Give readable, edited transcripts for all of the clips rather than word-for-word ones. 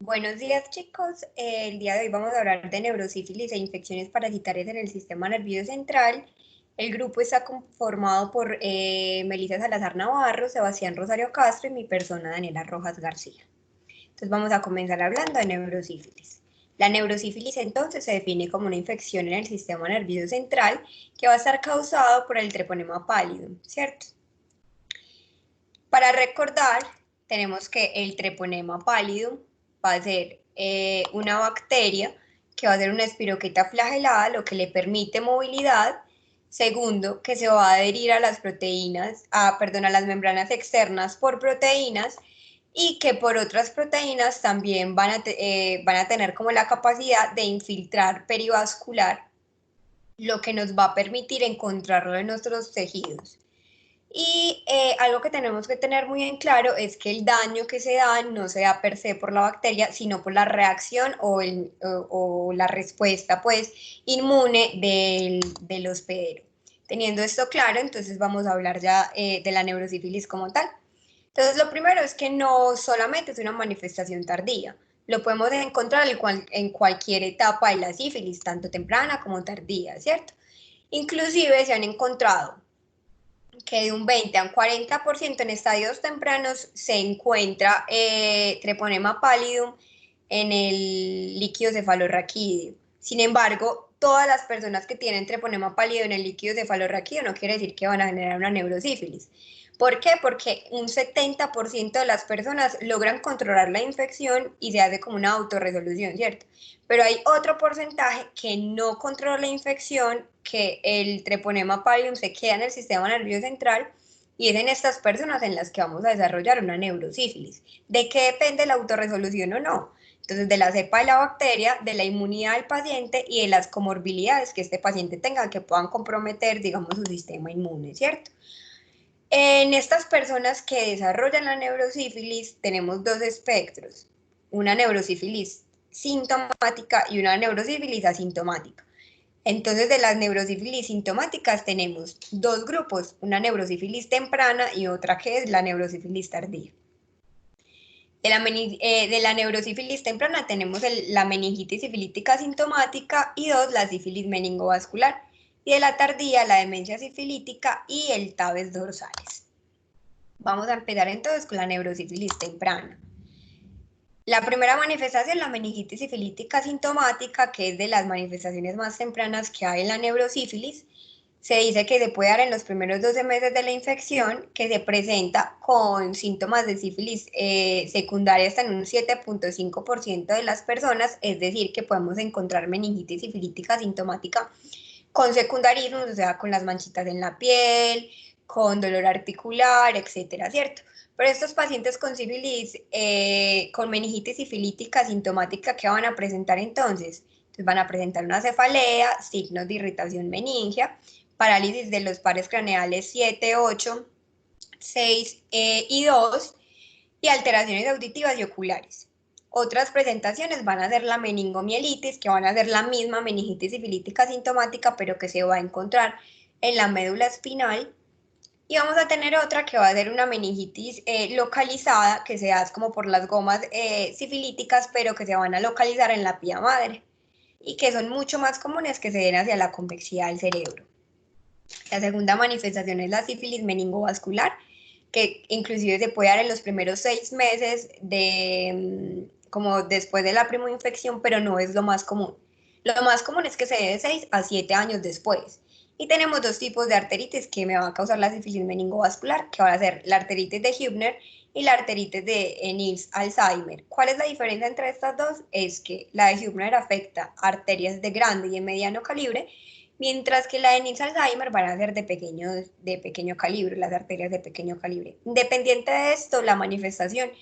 Buenos días, chicos. El día de hoy vamos a hablar de neurosífilis e infecciones parasitarias en el sistema nervioso central. El grupo está conformado por Melissa Salazar Navarro, Sebastián Rosario Castro y mi persona Daniela Rojas García. Entonces vamos a comenzar hablando de neurosífilis. La neurosífilis entonces se define como una infección en el sistema nervioso central que va a estar causado por el treponema pallidum, ¿cierto? Para recordar, tenemos que el treponema pallidum va a ser una bacteria que va a ser una espiroqueta flagelada, lo que le permite movilidad. Segundo, que se va a adherir a las proteínas, a las membranas externas por proteínas y que por otras proteínas también van a tener como la capacidad de infiltrar perivascular, lo que nos va a permitir encontrarlo en nuestros tejidos. Y algo que tenemos que tener muy en claro es que el daño que se da no se da per se por la bacteria, sino por la reacción o la respuesta pues inmune del hospedero. Teniendo esto claro, entonces vamos a hablar ya de la neurosífilis como tal. Entonces lo primero es que no solamente es una manifestación tardía, lo podemos encontrar en cualquier etapa de la sífilis, tanto temprana como tardía, ¿cierto? Inclusive se han encontrado que de un 20 a un 40% en estadios tempranos se encuentra treponema pallidum en el líquido cefalorraquídeo. Sin embargo, todas las personas que tienen treponema pálido en el líquido cefalorraquídeo no quiere decir que van a generar una neurosífilis. ¿Por qué? Porque un 70% de las personas logran controlar la infección y se hace como una autorresolución, ¿cierto? Pero hay otro porcentaje que no controla la infección, que el treponema pallidum se queda en el sistema nervioso central y es en estas personas en las que vamos a desarrollar una neurosífilis. ¿De qué depende la autorresolución o no? Entonces, de la cepa de la bacteria, de la inmunidad del paciente y de las comorbilidades que este paciente tenga que puedan comprometer, digamos, su sistema inmune, ¿cierto? En estas personas que desarrollan la neurosífilis tenemos dos espectros, una neurosífilis sintomática y una neurosífilis asintomática. Entonces, de las neurosífilis sintomáticas tenemos dos grupos, una neurosífilis temprana y otra que es la neurosífilis tardía. De la neurosífilis temprana tenemos la meningitis sifilítica sintomática y dos, la sífilis meningovascular. Y de la tardía, la demencia sifilítica y el tabes dorsales. Vamos a empezar entonces con la neurosífilis temprana. La primera manifestación, la meningitis sifilítica sintomática, que es de las manifestaciones más tempranas que hay en la neurosífilis, se dice que se puede dar en los primeros 12 meses de la infección, que se presenta con síntomas de sífilis secundaria hasta en un 7.5% de las personas, es decir, que podemos encontrar meningitis sifilítica sintomática con secundarismos, o sea, con las manchitas en la piel, con dolor articular, etcétera, ¿cierto? Pero estos pacientes con sífilis, con meningitis sifilítica sintomática, ¿qué van a presentar entonces? Entonces van a presentar una cefalea, signos de irritación meningia, parálisis de los pares craneales 7, 8, 6 y 2 y alteraciones auditivas y oculares. Otras presentaciones van a ser la meningomielitis, que van a ser la misma meningitis sifilítica sintomática, pero que se va a encontrar en la médula espinal. Y vamos a tener otra que va a ser una meningitis localizada, que se da como por las gomas sifilíticas, pero que se van a localizar en la pía madre y que son mucho más comunes que se den hacia la convexidad del cerebro. La segunda manifestación es la sífilis meningovascular, que inclusive se puede dar en los primeros 6 meses como después de la primoinfección, pero no es lo más común. Lo más común es que se dé de 6 a 7 años después. Y tenemos dos tipos de arteritis que me va a causar la sífilis meningovascular, que va a ser la arteritis de Hübner y la arteritis de Nils-Alzheimer. ¿Cuál es la diferencia entre estas dos? Es que la de Hübner afecta arterias de grande y de mediano calibre, mientras que la de Nils-Alzheimer van a ser de pequeño calibre, las arterias de pequeño calibre. Independiente de esto, la manifestación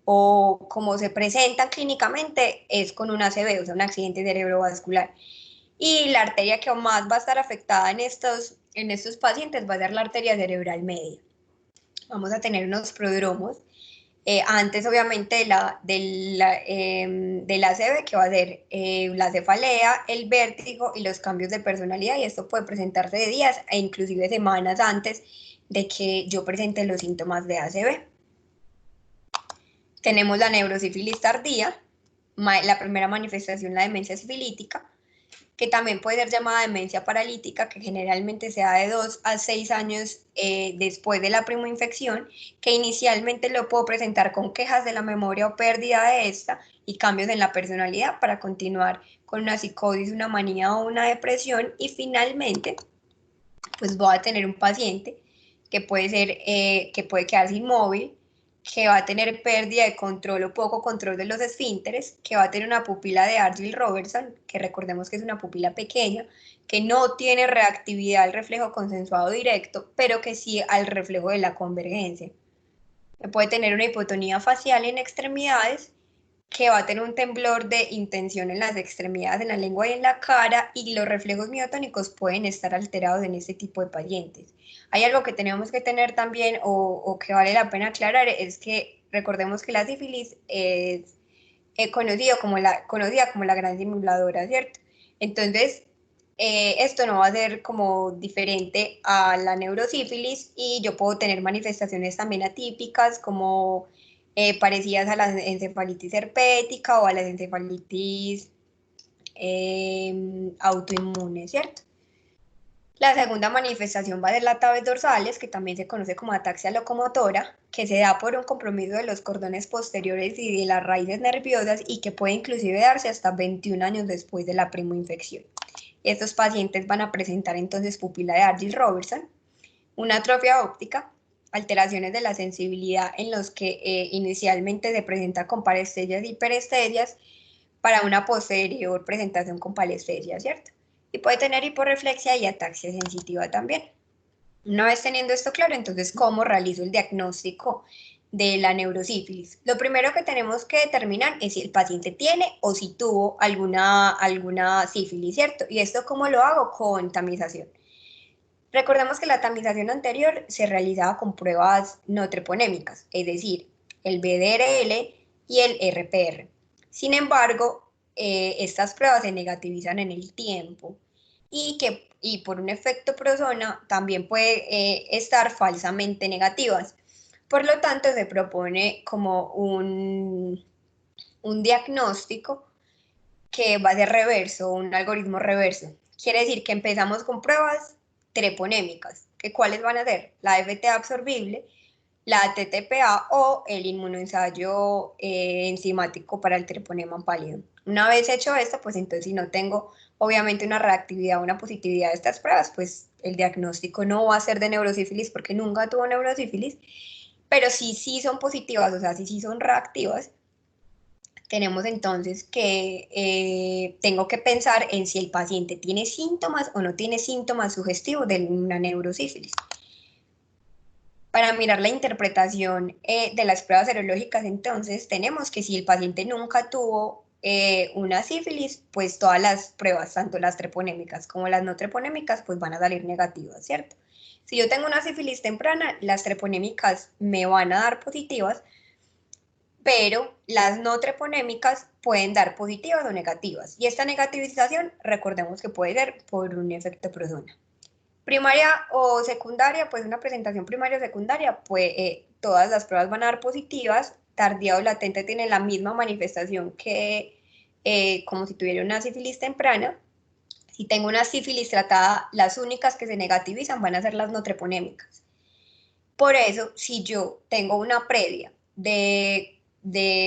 o como se presentan clínicamente es con un ACV, o sea, un accidente cerebrovascular. Y la arteria que más va a estar afectada en estos pacientes va a ser la arteria cerebral media. Vamos a tener unos prodromos antes obviamente del ACV, que va a ser la cefalea, el vértigo y los cambios de personalidad, y esto puede presentarse de días e inclusive semanas antes de que yo presente los síntomas de ACV. Tenemos la neurosífilis tardía, la primera manifestación, la demencia sifilítica, que también puede ser llamada demencia paralítica, que generalmente se da de 2 a 6 años después de la primoinfección, que inicialmente lo puedo presentar con quejas de la memoria o pérdida de esta y cambios en la personalidad para continuar con una psicosis, una manía o una depresión, y finalmente pues voy a tener un paciente que puede ser, que puede quedarse inmóvil, que va a tener pérdida de control o poco control de los esfínteres, que va a tener una pupila de Argyll-Robertson, que recordemos que es una pupila pequeña, que no tiene reactividad al reflejo consensuado directo, pero que sí al reflejo de la convergencia. Puede tener una hipotonía facial en extremidades, que va a tener un temblor de intención en las extremidades, en la lengua y en la cara, y los reflejos miotónicos pueden estar alterados en este tipo de pacientes. Hay algo que tenemos que tener también, o que vale la pena aclarar, es que recordemos que la sífilis es conocida como la gran simuladora, ¿cierto? Entonces, esto no va a ser como diferente a la neurosífilis, y yo puedo tener manifestaciones también atípicas como parecidas a la encefalitis herpética o a las encefalitis autoinmunes, ¿cierto? La segunda manifestación va a ser la tabes dorsales, que también se conoce como ataxia locomotora, que se da por un compromiso de los cordones posteriores y de las raíces nerviosas, y que puede inclusive darse hasta 21 años después de la primoinfección. Estos pacientes van a presentar entonces pupila de Argyll-Robertson, una atrofia óptica, alteraciones de la sensibilidad en los que inicialmente se presenta con parestesias y hiperestesias, para una posterior presentación con palestesia, ¿cierto? Y puede tener hiporreflexia y ataxia sensitiva también. Una vez teniendo esto claro, entonces, ¿cómo realizo el diagnóstico de la neurosífilis? Lo primero que tenemos que determinar es si el paciente tiene o si tuvo alguna sífilis, ¿cierto? ¿Y esto cómo lo hago? Con tamización. Recordemos que la tamización anterior se realizaba con pruebas no treponémicas, es decir, el BDRL y el RPR. Sin embargo, estas pruebas se negativizan en el tiempo, y por un efecto prosona también puede estar falsamente negativas. Por lo tanto, se propone como un diagnóstico que va a ser reverso, un algoritmo reverso. Quiere decir que empezamos con pruebas treponémicas, que cuáles van a ser la FTA absorbible, la TTPA o el inmunoensayo enzimático para el treponema pálido. Una vez hecho esto, pues entonces, si no tengo obviamente una reactividad o una positividad de estas pruebas, pues el diagnóstico no va a ser de neurosífilis porque nunca tuvo neurosífilis, pero sí son positivas, o sea, sí son reactivas. Tenemos entonces que tengo que pensar en si el paciente tiene síntomas o no tiene síntomas sugestivos de una neurosífilis. Para mirar la interpretación de las pruebas serológicas, entonces, tenemos que si el paciente nunca tuvo una sífilis, pues todas las pruebas, tanto las treponémicas como las no treponémicas, pues van a salir negativas, ¿cierto? Si yo tengo una sífilis temprana, las treponémicas me van a dar positivas, pero las no treponémicas pueden dar positivas o negativas. Y esta negativización, recordemos que puede ser por un efecto prosona. Primaria o secundaria, pues una presentación primaria o secundaria, pues todas las pruebas van a dar positivas. Tardía o latente tiene la misma manifestación que como si tuviera una sífilis temprana. Si tengo una sífilis tratada, las únicas que se negativizan van a ser las no treponémicas. Por eso, si yo tengo una previa de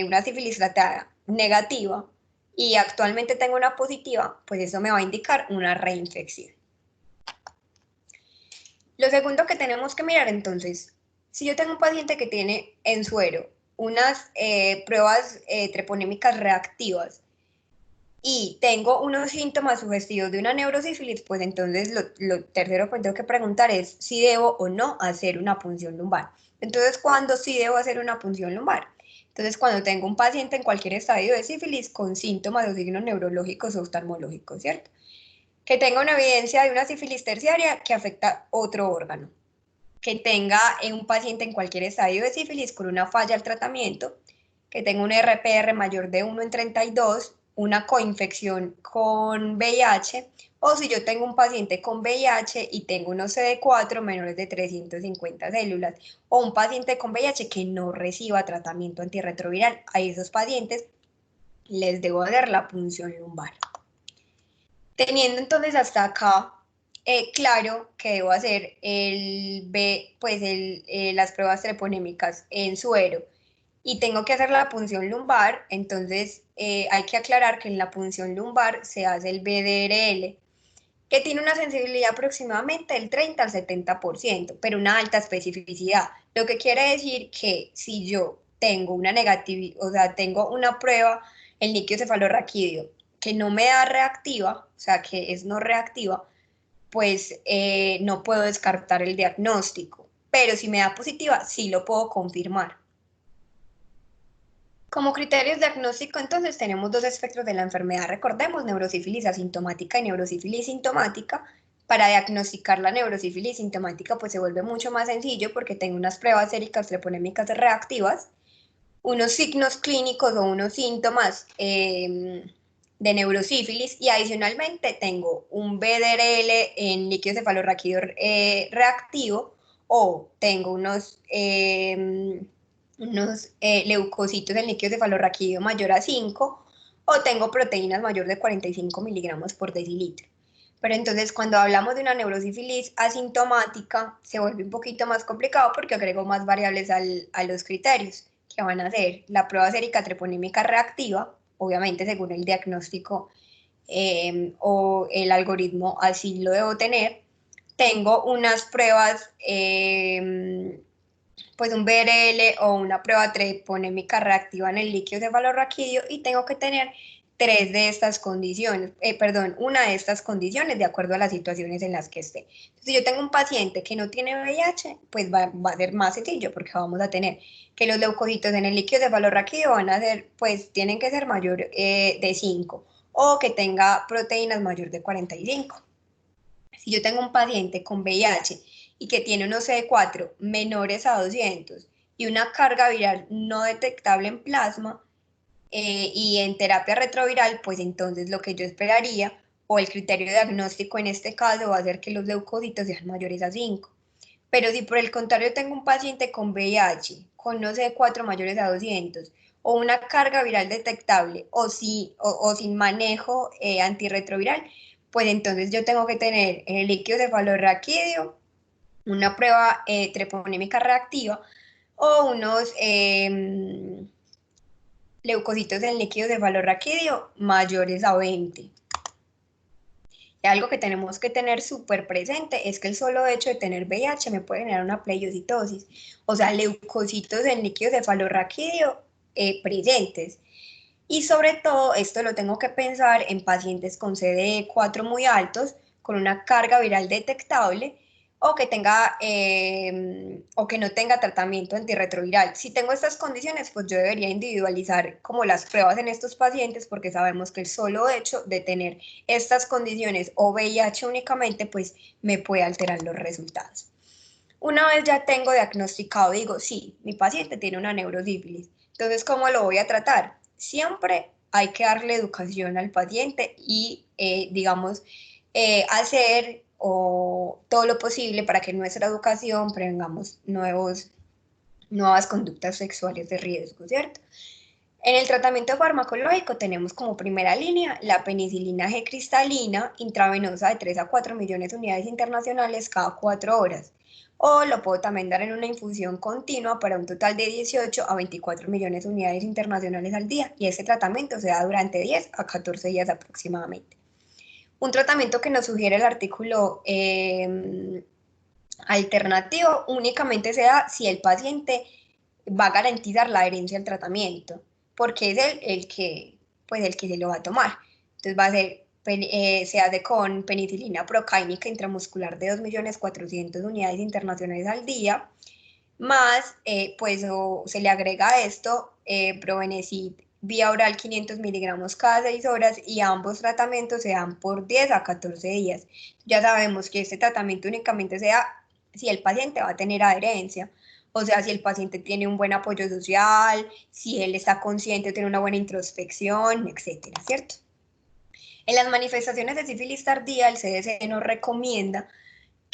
una sífilis tratada negativa y actualmente tengo una positiva, pues eso me va a indicar una reinfección. Lo segundo que tenemos que mirar entonces, si yo tengo un paciente que tiene en suero unas pruebas treponémicas reactivas y tengo unos síntomas sugestivos de una neurosífilis, pues entonces lo tercero que tengo que preguntar es si debo o no hacer una punción lumbar. Entonces, ¿cuándo sí debo hacer una punción lumbar? Entonces, cuando tengo un paciente en cualquier estadio de sífilis con síntomas o signos neurológicos o oftalmológicos, ¿cierto? Que tenga una evidencia de una sífilis terciaria que afecta otro órgano, que tenga un paciente en cualquier estadio de sífilis con una falla al tratamiento, que tenga un RPR mayor de 1 en 32, una coinfección con VIH, o si yo tengo un paciente con VIH y tengo unos CD4 menores de 350 células, o un paciente con VIH que no reciba tratamiento antirretroviral. A esos pacientes les debo hacer la punción lumbar. Teniendo entonces hasta acá claro que debo hacer las pruebas treponémicas en suero y tengo que hacer la punción lumbar, entonces hay que aclarar que en la punción lumbar se hace el BDRL, que tiene una sensibilidad aproximadamente del 30 al 70%, pero una alta especificidad, lo que quiere decir que si yo tengo una negatividad, o sea, tengo una prueba, el líquido cefalorraquídeo, que no me da reactiva, o sea, que es no reactiva, pues no puedo descartar el diagnóstico, pero si me da positiva, sí lo puedo confirmar. Como criterios diagnósticos, entonces tenemos dos espectros de la enfermedad, recordemos, neurosífilis asintomática y neurosífilis sintomática. Para diagnosticar la neurosífilis sintomática, pues se vuelve mucho más sencillo porque tengo unas pruebas séricas treponémicas reactivas, unos signos clínicos o unos síntomas de neurosífilis y adicionalmente tengo un BDRL en líquido cefalorraquídeo reactivo o tengo unos leucocitos en líquido cefalorraquídeo mayor a 5 o tengo proteínas mayor de 45 miligramos por decilitro. Pero entonces cuando hablamos de una neurosífilis asintomática se vuelve un poquito más complicado porque agrego más variables a los criterios que van a ser la prueba sérica treponémica reactiva, obviamente según el diagnóstico o el algoritmo así lo debo tener. Tengo unas pruebas pues un BRL o una prueba treponémica reactiva en el líquido cefalorraquídeo y tengo que tener una de estas condiciones de acuerdo a las situaciones en las que esté. Si yo tengo un paciente que no tiene VIH, pues va a ser más sencillo porque vamos a tener que los leucocitos en el líquido cefalorraquídeo van a ser, pues tienen que ser mayor de 5 o que tenga proteínas mayor de 45. Si yo tengo un paciente con VIH y que tiene unos CD4 menores a 200 y una carga viral no detectable en plasma y en terapia retroviral, pues entonces lo que yo esperaría o el criterio diagnóstico en este caso va a ser que los leucocitos sean mayores a 5. Pero si por el contrario tengo un paciente con VIH, con unos CD4 mayores a 200 o una carga viral detectable o sin manejo antirretroviral, pues entonces yo tengo que tener en el líquido cefalorraquídeo una prueba treponémica reactiva o unos leucocitos en líquido cefalorraquídeo mayores a 20. Y algo que tenemos que tener súper presente es que el solo hecho de tener VIH me puede generar una pleiocitosis, o sea, leucocitos en líquido cefalorraquídeo presentes. Y sobre todo, esto lo tengo que pensar en pacientes con CD4 muy altos, con una carga viral detectable, o que no tenga tratamiento antirretroviral. Si tengo estas condiciones, pues yo debería individualizar como las pruebas en estos pacientes, porque sabemos que el solo hecho de tener estas condiciones o VIH únicamente, pues me puede alterar los resultados. Una vez ya tengo diagnosticado, digo, sí, mi paciente tiene una neurosífilis. Entonces, ¿cómo lo voy a tratar? Siempre hay que darle educación al paciente y, digamos, hacer todo lo posible para que en nuestra educación prevengamos nuevas conductas sexuales de riesgo, ¿cierto? En el tratamiento farmacológico tenemos como primera línea la penicilina G cristalina intravenosa de 3 a 4 millones de unidades internacionales cada 4 horas. O lo puedo también dar en una infusión continua para un total de 18 a 24 millones de unidades internacionales al día. Y este tratamiento se da durante 10 a 14 días aproximadamente. Un tratamiento que nos sugiere el artículo alternativo únicamente se da si el paciente va a garantizar la adherencia al tratamiento, porque es el que se lo va a tomar. Entonces va a ser, se hace con penicilina procáinica intramuscular de 2.400.000 unidades internacionales al día, más se le agrega a esto Probenecid vía oral 500 miligramos cada 6 horas y ambos tratamientos se dan por 10 a 14 días. Ya sabemos que este tratamiento únicamente se da si el paciente va a tener adherencia, o sea, si el paciente tiene un buen apoyo social, si él está consciente, tiene una buena introspección, etcétera, ¿cierto? En las manifestaciones de sífilis tardía, el CDC nos recomienda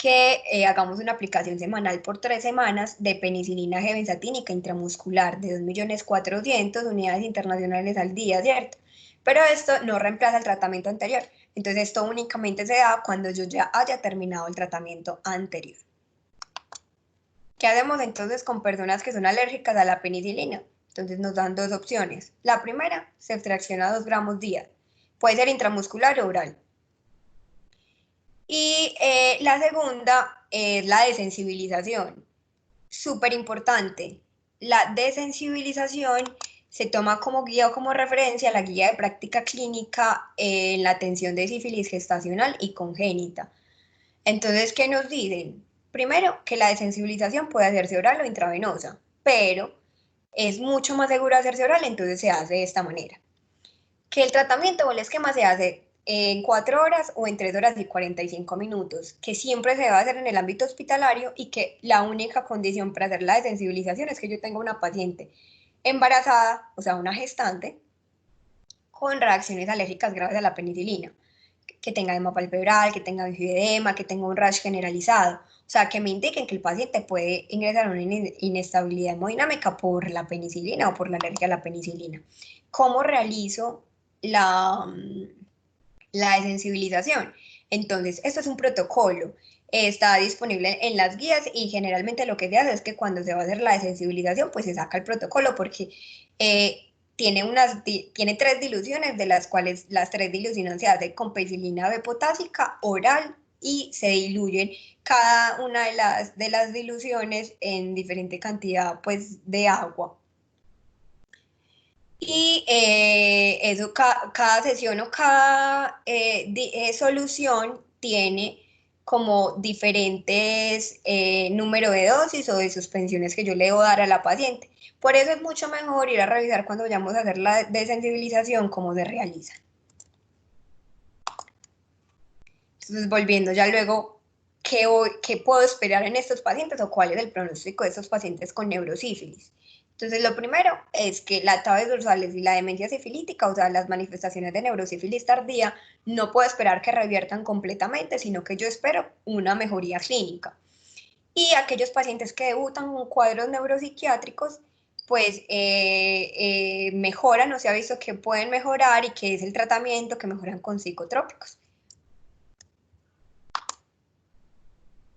que hagamos una aplicación semanal por 3 semanas de penicilina G benzatínica intramuscular de 2.400.000 unidades internacionales al día, ¿cierto? Pero esto no reemplaza el tratamiento anterior. Entonces, esto únicamente se da cuando yo ya haya terminado el tratamiento anterior. ¿Qué hacemos entonces con personas que son alérgicas a la penicilina? Entonces nos dan dos opciones. La primera, se extracciona 2 gramos día. Puede ser intramuscular o oral. Y la segunda es la desensibilización. Súper importante. La desensibilización se toma como guía o como referencia la guía de práctica clínica en la atención de sífilis gestacional y congénita. Entonces, ¿qué nos dicen? Primero, que la desensibilización puede hacerse oral o intravenosa, pero es mucho más seguro hacerse oral, entonces se hace de esta manera. Que el tratamiento o el esquema se hace en 4 horas o en 3 horas y 45 minutos, que siempre se debe hacer en el ámbito hospitalario y que la única condición para hacer la desensibilización es que yo tenga una paciente embarazada, o sea, una gestante, con reacciones alérgicas graves a la penicilina, que tenga edema palpebral, que tenga bioedema, que tenga un rash generalizado. O sea, que me indiquen que el paciente puede ingresar a una inestabilidad hemodinámica por la penicilina o por la alergia a la penicilina. ¿Cómo realizo la desensibilización? Entonces, esto es un protocolo. Está disponible en las guías y generalmente lo que se hace es que cuando se va a hacer la desensibilización, pues se saca el protocolo porque tiene 3 diluciones, de las cuales las 3 diluciones se hacen con penicilina B potásica oral y se diluyen cada una de las diluciones en diferente cantidad pues, de agua. Y eso, cada sesión o cada solución tiene como diferentes número de dosis o de suspensiones que yo le debo dar a la paciente. Por eso es mucho mejor ir a revisar cuando vayamos a hacer la desensibilización cómo se realiza. Entonces, volviendo ya luego, ¿qué puedo esperar en estos pacientes o cuál es el pronóstico de estos pacientes con neurosífilis? Entonces, lo primero es que la tabes dorsales y la demencia sifilítica, o sea, las manifestaciones de neurosífilis tardía, no puedo esperar que reviertan completamente, sino que yo espero una mejoría clínica. Y aquellos pacientes que debutan con cuadros neuropsiquiátricos, pues mejoran, o se ha visto que pueden mejorar y que es el tratamiento que mejoran con psicotrópicos.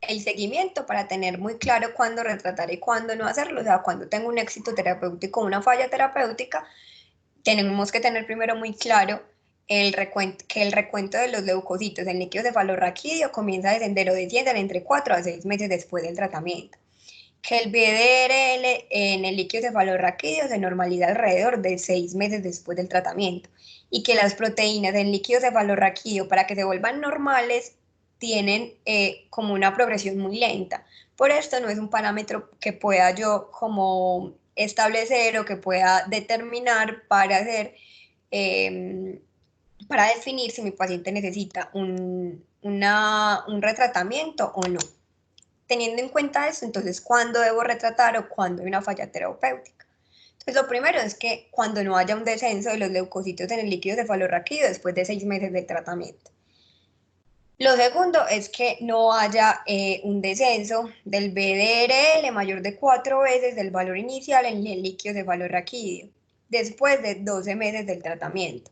El seguimiento para tener muy claro cuándo retratar y cuándo no hacerlo, o sea, cuando tengo un éxito terapéutico o una falla terapéutica, tenemos que tener primero muy claro que el recuento de los leucocitos en líquido cefalorraquídeo comienza a descender o descienden entre 4 a 6 meses después del tratamiento. Que el VDRL en el líquido cefalorraquídeo se normaliza alrededor de 6 meses después del tratamiento. Y que las proteínas en líquido cefalorraquídeo, para que se vuelvan normales, tienen como una progresión muy lenta. Por esto no es un parámetro que pueda yo como establecer o que pueda determinar para hacer, para definir si mi paciente necesita un retratamiento o no. Teniendo en cuenta eso, entonces, ¿cuándo debo retratar o cuándo hay una falla terapéutica? Entonces, lo primero es que cuando no haya un descenso de los leucocitos en el líquido cefalorraquídeo después de 6 meses de tratamiento. Lo segundo es que no haya un descenso del VDRL mayor de 4 veces del valor inicial en el líquido cefalorraquídeo después de 12 meses del tratamiento.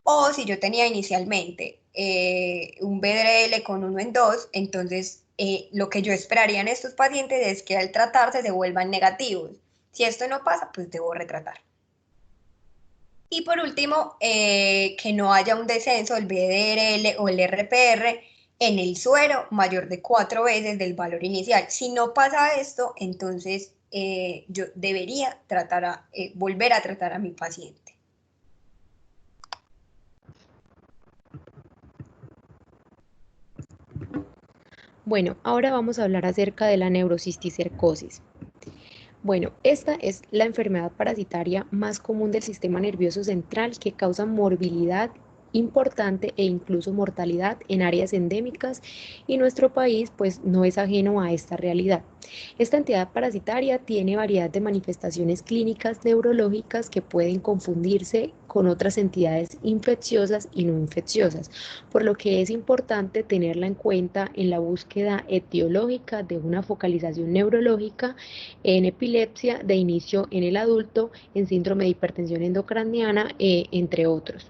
O si yo tenía inicialmente un VDRL con 1 en 2, entonces lo que yo esperaría en estos pacientes es que al tratarse se vuelvan negativos. Si esto no pasa, pues debo retratar. Y por último, que no haya un descenso del VDRL o el RPR en el suero mayor de 4 veces del valor inicial. Si no pasa esto, entonces yo debería volver a tratar a mi paciente. Bueno, ahora vamos a hablar acerca de la neurocisticercosis. Bueno, esta es la enfermedad parasitaria más común del sistema nervioso central que causa morbilidad importante e incluso mortalidad en áreas endémicas, y nuestro país pues no es ajeno a esta realidad. Esta entidad parasitaria tiene variedad de manifestaciones clínicas neurológicas que pueden confundirse con otras entidades infecciosas y no infecciosas, por lo que es importante tenerla en cuenta en la búsqueda etiológica de una focalización neurológica en epilepsia de inicio en el adulto, en síndrome de hipertensión endocraniana, entre otros.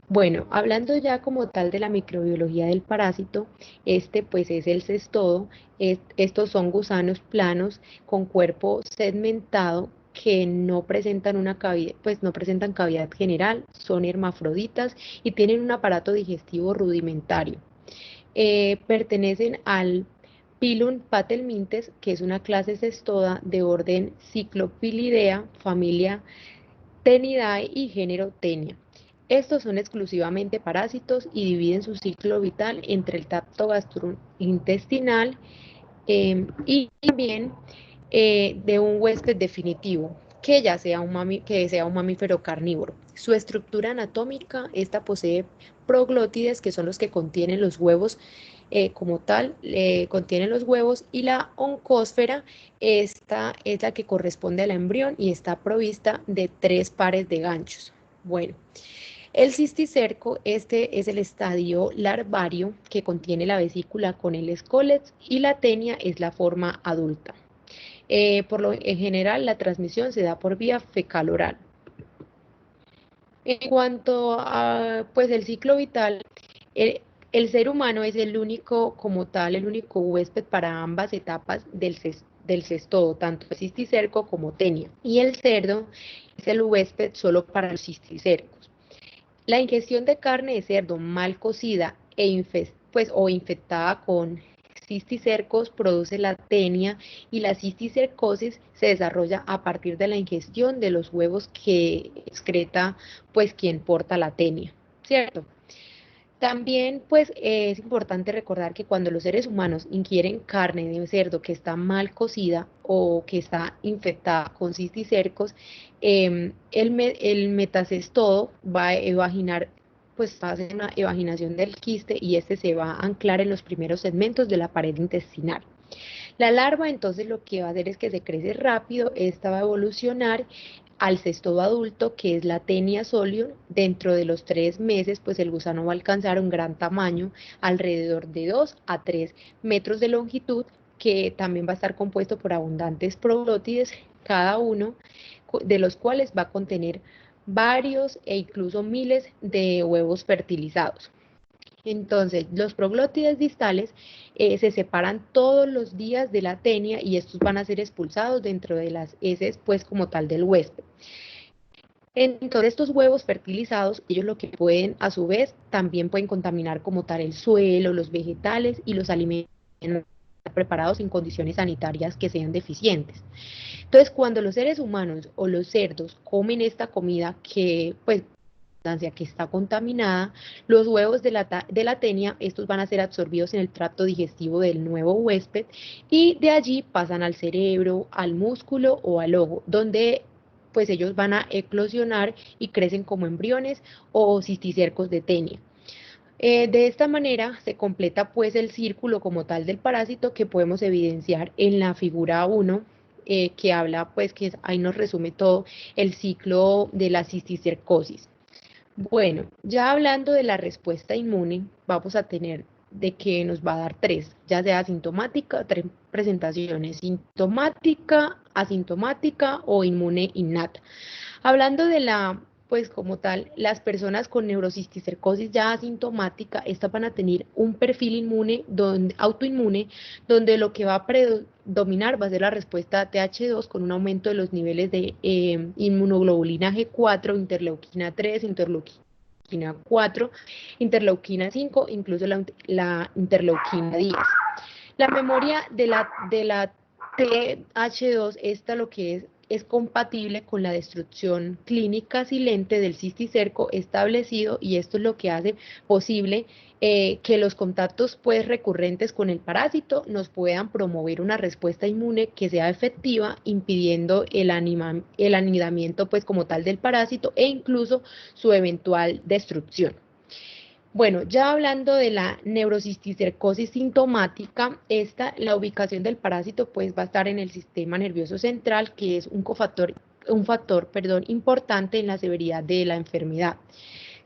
Bueno, hablando ya como tal de la microbiología del parásito, este pues es el cestodo. Estos son gusanos planos con cuerpo segmentado que no presentan una cavidad, pues no presentan cavidad general, son hermafroditas y tienen un aparato digestivo rudimentario. Pertenecen al Pilum patelmintes, que es una clase cestoda de orden Cyclopilidea, familia Tenidae y género Tenia. Estos son exclusivamente parásitos y dividen su ciclo vital entre el tracto gastrointestinal y también de un huésped definitivo, que ya sea que sea un mamífero carnívoro. Su estructura anatómica, esta posee proglótides, que son los que contienen los huevos como tal, contienen los huevos, y la oncósfera, esta es la que corresponde al embrión y está provista de 3 pares de ganchos. Bueno, el cisticerco, este es el estadio larvario que contiene la vesícula con el escólex, y la tenia es la forma adulta. En general, la transmisión se da por vía fecal-oral. En cuanto a pues, el ciclo vital, el, el ser humano es el único, como tal, el único huésped para ambas etapas del cestodo, tanto el cisticerco como tenia. Y el cerdo es el huésped solo para los cisticercos. La ingestión de carne de cerdo mal cocida o infectada con cisticercos produce la tenia, y la cisticercosis se desarrolla a partir de la ingestión de los huevos que excreta pues quien porta la tenia, ¿cierto? También pues es importante recordar que cuando los seres humanos ingieren carne de cerdo que está mal cocida o que está infectada con cisticercos, el metacestodo va a evaginar, pues va a hacer una evaginación del quiste, y este se va a anclar en los primeros segmentos de la pared intestinal. La larva entonces lo que va a hacer es que se crece rápido, esta va a evolucionar al cestodo adulto, que es la Tenia solium. Dentro de los 3 meses, pues el gusano va a alcanzar un gran tamaño, alrededor de 2 a 3 metros de longitud, que también va a estar compuesto por abundantes proglótides, cada uno de los cuales va a contener varios e incluso miles de huevos fertilizados. Entonces, los proglótides distales se separan todos los días de la tenia, y estos van a ser expulsados dentro de las heces, pues como tal del huésped. Entonces, estos huevos fertilizados, ellos lo que pueden, a su vez, también pueden contaminar como tal el suelo, los vegetales y los alimentos preparados en condiciones sanitarias que sean deficientes. Entonces, cuando los seres humanos o los cerdos comen esta comida que, pues, que está contaminada, los huevos de la tenia, estos van a ser absorbidos en el tracto digestivo del nuevo huésped, y de allí pasan al cerebro, al músculo o al ojo, donde pues ellos van a eclosionar y crecen como embriones o cisticercos de tenia. De esta manera se completa pues el círculo como tal del parásito, que podemos evidenciar en la figura 1, que habla pues que ahí nos resume todo el ciclo de la cisticercosis. Bueno, ya hablando de la respuesta inmune, vamos a tener de que nos va a dar 3, ya sea asintomática, 3 presentaciones: sintomática, asintomática o inmune innata. Hablando de la, pues como tal, las personas con neurocisticercosis ya asintomática, estas van a tener un perfil inmune, autoinmune, donde lo que va a predominar va a ser la respuesta TH2, con un aumento de los niveles de inmunoglobulina G4, interleuquina 3, interleuquina 4, interleuquina 5, incluso la interleuquina 10. La memoria de la TH2, esta lo que es es compatible con la destrucción clínica silente del cisticerco establecido, y esto es lo que hace posible que los contactos pues recurrentes con el parásito nos puedan promover una respuesta inmune que sea efectiva, impidiendo el anidamiento pues como tal del parásito e incluso su eventual destrucción. Bueno, ya hablando de la neurocisticercosis sintomática, la ubicación del parásito pues va a estar en el sistema nervioso central, que es un factor, importante en la severidad de la enfermedad.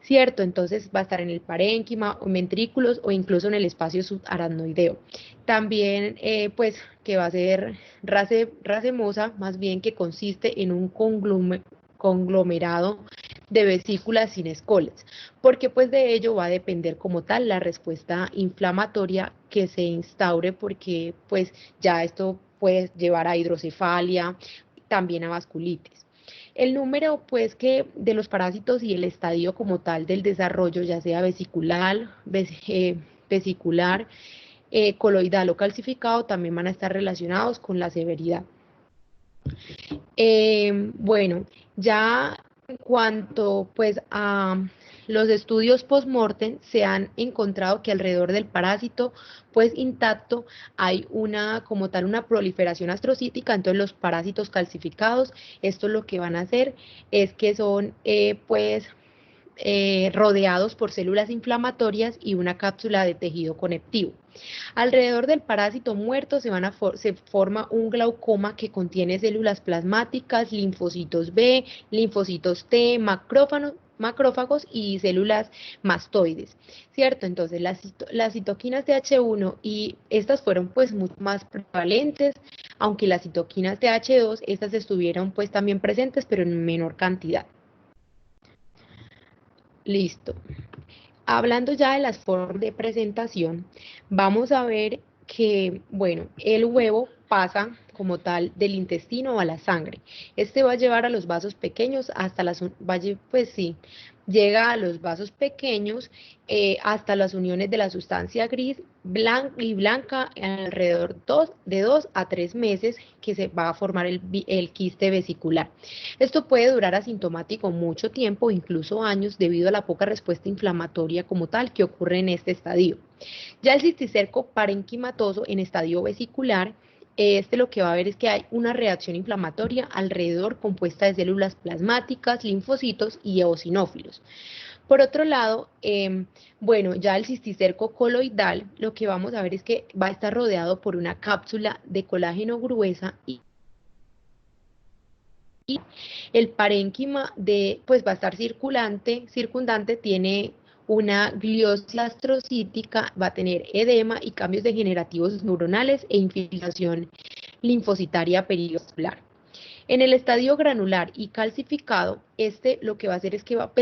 ¿Cierto? Entonces va a estar en el parénquima, o ventrículos o incluso en el espacio subaracnoideo. También, pues, que va a ser racemosa, más bien, que consiste en un conglomerado de vesículas sin escoles, porque pues de ello va a depender como tal la respuesta inflamatoria que se instaure, porque pues ya esto puede llevar a hidrocefalia, también a vasculitis. El número, pues, que de los parásitos y el estadio como tal del desarrollo, ya sea vesicular, coloidal o calcificado, también van a estar relacionados con la severidad. Bueno, ya en cuanto pues a los estudios post-mortem, se han encontrado que alrededor del parásito pues intacto hay como tal una proliferación astrocítica. Entonces los parásitos calcificados, esto lo que van a hacer es que son rodeados por células inflamatorias y una cápsula de tejido conectivo. Alrededor del parásito muerto se forma un glaucoma que contiene células plasmáticas, linfocitos B, linfocitos T, macrófagos y células mastoides, ¿cierto? Entonces las citoquinas TH1 y estas fueron pues mucho más prevalentes, aunque las citoquinas TH2, estas estuvieron pues también presentes, pero en menor cantidad. Listo. Hablando ya de las formas de presentación, vamos a ver que, bueno, el huevo pasa como tal del intestino a la sangre. Este va a llevar a los vasos pequeños hasta llega a los vasos pequeños hasta las uniones de la sustancia gris y blanca alrededor de 2 a 3 meses, que se va a formar el quiste vesicular. Esto puede durar asintomático mucho tiempo, incluso años, debido a la poca respuesta inflamatoria como tal que ocurre en este estadio. Ya el cisticerco parenquimatoso en estadio vesicular, lo que va a ver es que hay una reacción inflamatoria alrededor compuesta de células plasmáticas, linfocitos y eosinófilos. Por otro lado, bueno, ya el cisticerco coloidal, lo que vamos a ver es que va a estar rodeado por una cápsula de colágeno gruesa y el parénquima pues va a estar circundante, tiene una gliosis astrocítica, va a tener edema y cambios degenerativos neuronales e infiltración linfocitaria perivascular. En el estadio granular y calcificado, lo que va a hacer es que va a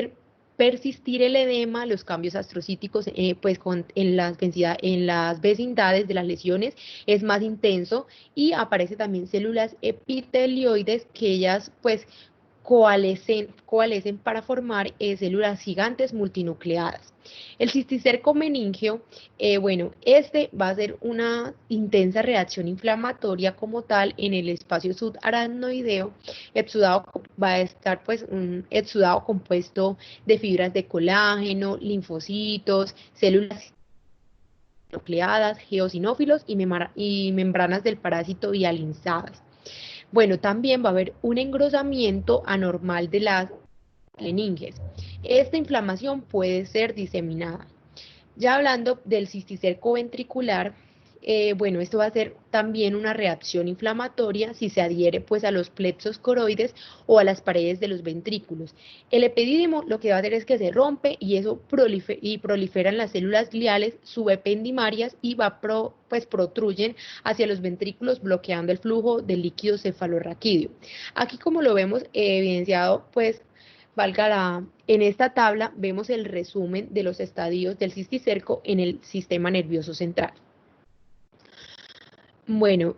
persistir el edema, los cambios astrocíticos, pues en las vecindades de las lesiones es más intenso, y aparece también células epitelioides que ellas pues coalescen para formar células gigantes multinucleadas. El cisticerco meningeo, bueno, va a ser una intensa reacción inflamatoria como tal en el espacio subaracnoideo. Va a estar pues un exudado compuesto de fibras de colágeno, linfocitos, células nucleadas, geosinófilos y membranas del parásito hialinzadas. Bueno, también va a haber un engrosamiento anormal de las meninges. Esta inflamación puede ser diseminada. Ya hablando del cisticerco ventricular, bueno, esto va a ser también una reacción inflamatoria si se adhiere pues a los plexos coroides o a las paredes de los ventrículos. El epidídimo lo que va a hacer es que se rompe y eso proliferan las células gliales subependimarias y protruyen hacia los ventrículos, bloqueando el flujo del líquido cefalorraquídeo. Aquí, como lo vemos evidenciado, pues en esta tabla vemos el resumen de los estadios del cisticerco en el sistema nervioso central. Bueno,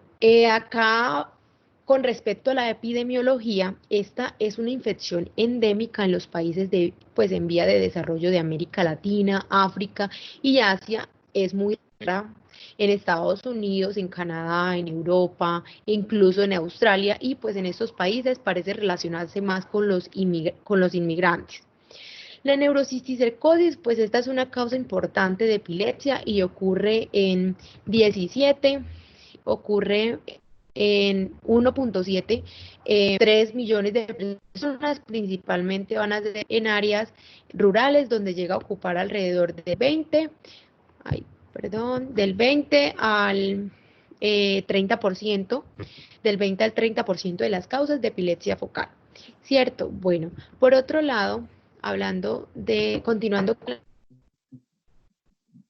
acá con respecto a la epidemiología, esta es una infección endémica en los países en vía de desarrollo de América Latina, África y Asia. Es muy en Estados Unidos, en Canadá, en Europa, e incluso en Australia, y pues en estos países parece relacionarse más con con los inmigrantes. La neurocisticercosis, pues esta es una causa importante de epilepsia y ocurre en 17, ocurre en 1.7, 3 millones de personas, principalmente van a ser en áreas rurales donde llega a ocupar alrededor de 20, del 20 al 30%, del 20 al 30% de las causas de epilepsia focal. ¿Cierto? Bueno, por otro lado, continuando con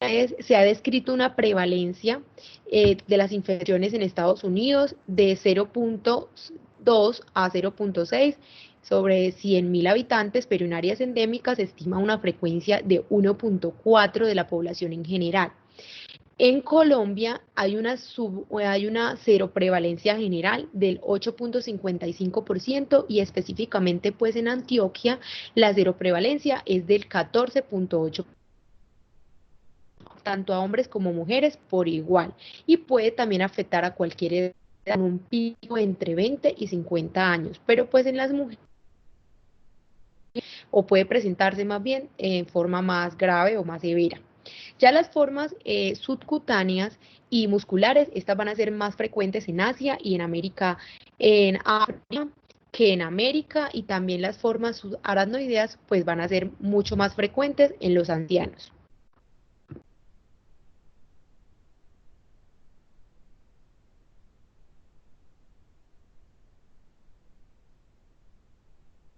se ha descrito una prevalencia de las infecciones en Estados Unidos de 0.2 a 0.6 sobre 100.000 habitantes, pero en áreas endémicas se estima una frecuencia de 1.4 de la población en general. En Colombia hay una cero prevalencia general del 8.55% y específicamente pues en Antioquia la cero prevalencia es del 14.8%, tanto a hombres como mujeres por igual, y puede también afectar a cualquier edad con un pico entre 20 y 50 años, pero pues en las mujeres o puede presentarse más bien en forma más grave o más severa. Ya las formas subcutáneas y musculares, estas van a ser más frecuentes en Asia y en África que en América, y también las formas subaracnoideas pues van a ser mucho más frecuentes en los ancianos.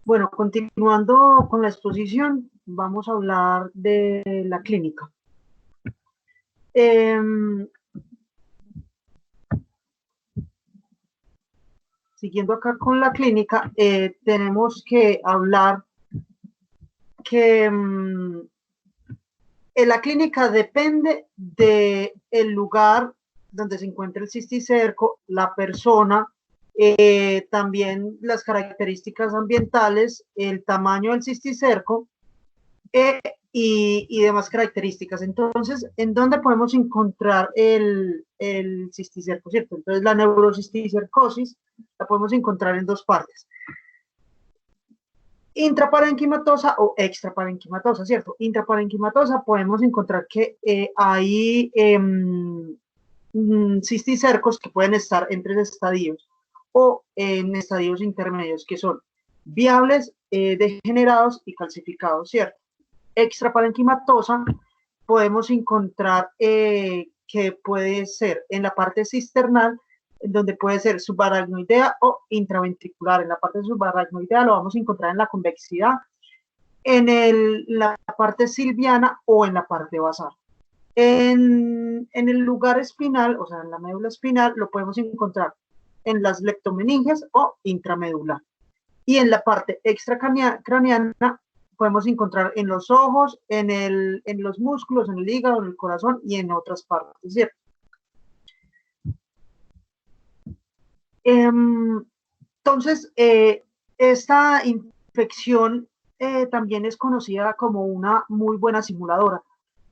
Bueno, continuando con la exposición, vamos a hablar de la clínica. Siguiendo acá con la clínica, tenemos que hablar que en la clínica depende del lugar donde se encuentra el cisticerco, la persona, también las características ambientales, el tamaño del cisticerco y demás características. Entonces, ¿en dónde podemos encontrar el cisticerco? ¿Cierto? Entonces, la neurocisticercosis la podemos encontrar en dos partes: intraparenquimatosa o extraparenquimatosa, ¿cierto? Intraparenquimatosa podemos encontrar que hay cisticercos que pueden estar en 3 estadios o en estadios intermedios, que son viables, degenerados y calcificados, ¿cierto? Extraparenquimatosa podemos encontrar que puede ser en la parte cisternal, donde puede ser subaracnoidea o intraventricular. En la parte subaracnoidea lo vamos a encontrar en la convexidad, en la parte silviana o en la parte basal. En el lugar espinal, o sea, en la médula espinal, lo podemos encontrar en las leptomeninges o intramedular. Y en la parte extracraneana podemos encontrar en los ojos, en los músculos, en el hígado, en el corazón y en otras partes, ¿cierto? Entonces, esta infección también es conocida como una muy buena simuladora,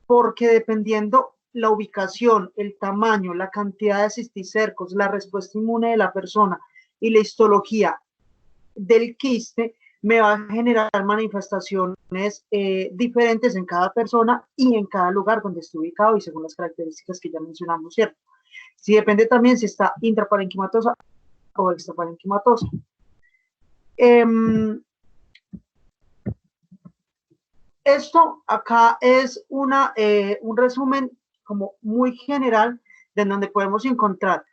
porque dependiendo la ubicación, el tamaño, la cantidad de cisticercos, la respuesta inmune de la persona y la histología del quiste, me va a generar manifestaciones diferentes en cada persona y en cada lugar donde esté ubicado y según las características que ya mencionamos, ¿cierto? Sí, depende también si está intraparenquimatosa o extraparenquimatosa. Esto acá es un resumen como muy general de donde podemos encontrar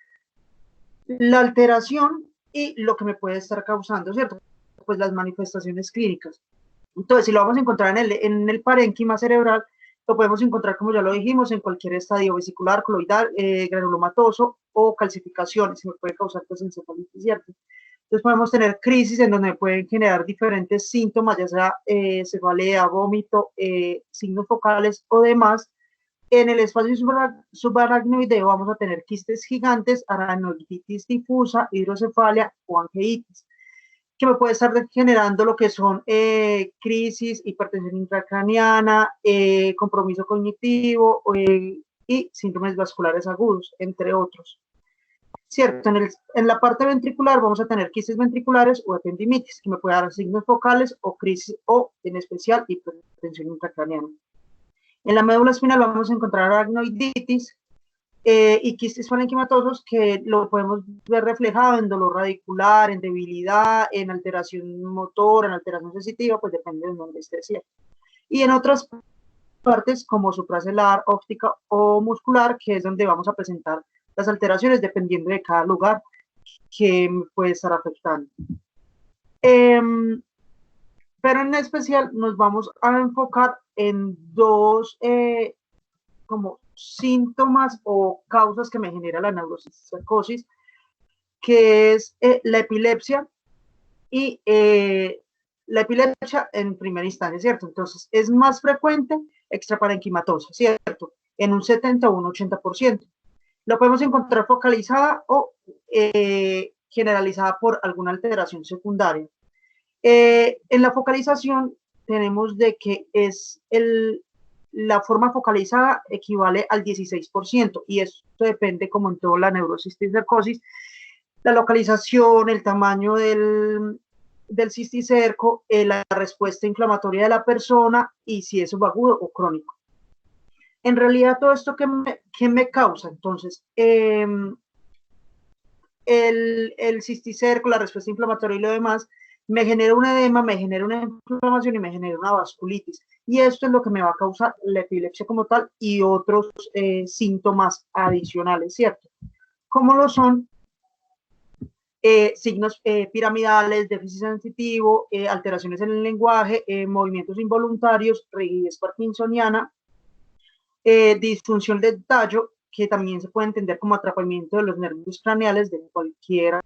la alteración y lo que me puede estar causando, ¿cierto? Pues las manifestaciones clínicas. Entonces, si lo vamos a encontrar en el parénquima cerebral, lo podemos encontrar, como ya lo dijimos, en cualquier estadio vesicular, coloidal, granulomatoso o calcificaciones, y me puede causar pues encefalitis, ¿cierto? Entonces podemos tener crisis en donde pueden generar diferentes síntomas, ya sea cefalea, vómito, signos focales o demás. En el espacio subaracnoideo vamos a tener quistes gigantes, aracnoiditis difusa, hidrocefalia o angeitis, que me puede estar generando lo que son crisis, hipertensión intracraniana, compromiso cognitivo, y síndromes vasculares agudos, entre otros. Cierto, en la parte ventricular vamos a tener quistes ventriculares o ependimitis, que me puede dar signos focales o crisis o, en especial, hipertensión intracraneana. En la médula espinal vamos a encontrar aracnoiditis y quistes parenquimatosos, que lo podemos ver reflejado en dolor radicular, en debilidad, en alteración motora, en alteración sensitiva, pues depende de dónde esté, ¿cierto? Y en otras partes como supracelular, óptica o muscular, que es donde vamos a presentar las alteraciones dependiendo de cada lugar que puede estar afectando. Pero en especial nos vamos a enfocar en dos como síntomas o causas que me genera la neurocisticercosis, que es la epilepsia y la epilepsia en primera instancia, ¿cierto? Entonces, es más frecuente extraparenquimatosa, ¿cierto? En un 70 o un 80%. Lo podemos encontrar focalizada o generalizada por alguna alteración secundaria. En la focalización tenemos de que es la forma focalizada equivale al 16%, y esto depende, como en toda la neurocisticercosis, la localización, el tamaño del cisticerco, la respuesta inflamatoria de la persona y si es subagudo o crónico. En realidad, todo esto ¿qué me causa? Entonces, el cisticerco, la respuesta inflamatoria y lo demás, me genera un edema, me genera una inflamación y me genera una vasculitis. Y esto es lo que me va a causar la epilepsia como tal y otros síntomas adicionales, ¿cierto? Como lo son signos piramidales, déficit sensitivo, alteraciones en el lenguaje, movimientos involuntarios, rigidez parkinsoniana, disfunción del tallo, que también se puede entender como atrapamiento de los nervios craneales de cualquiera,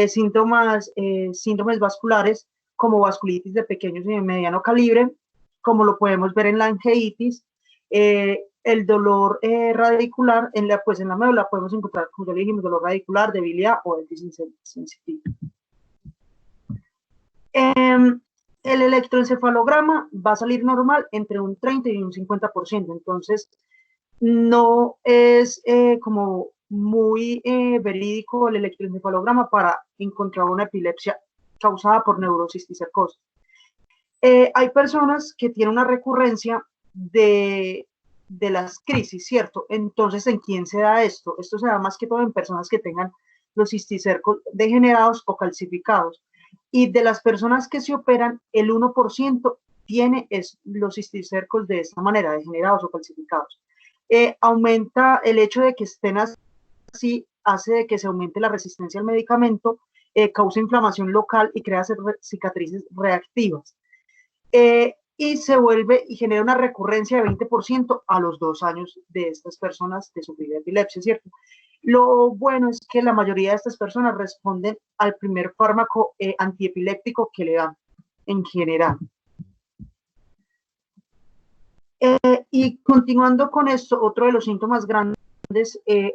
síndromes vasculares como vasculitis de pequeños y de mediano calibre, como lo podemos ver en la angeitis, el dolor radicular, pues en la médula podemos encontrar, como ya le dijimos, dolor radicular, debilidad o déficit sensitivo. El electroencefalograma va a salir normal entre un 30 y un 50%, entonces no es como muy verídico el electroencefalograma para encontrar una epilepsia causada por neurocisticercosis. Hay personas que tienen una recurrencia de las crisis, ¿cierto? Entonces, ¿en quién se da esto? Esto se da más que todo en personas que tengan los cisticercos degenerados o calcificados. Y de las personas que se operan, el 1% tiene los cisticercos de esta manera, degenerados o calcificados. Aumenta el hecho de que estén así, hace de que se aumente la resistencia al medicamento, causa inflamación local y crea cicatrices reactivas. Y se vuelve y genera una recurrencia de 20% a los 2 años de estas personas de sufrir epilepsia, ¿cierto? Lo bueno es que la mayoría de estas personas responden al primer fármaco antiepiléptico que le dan en general. Y continuando con esto, otro de los síntomas grandes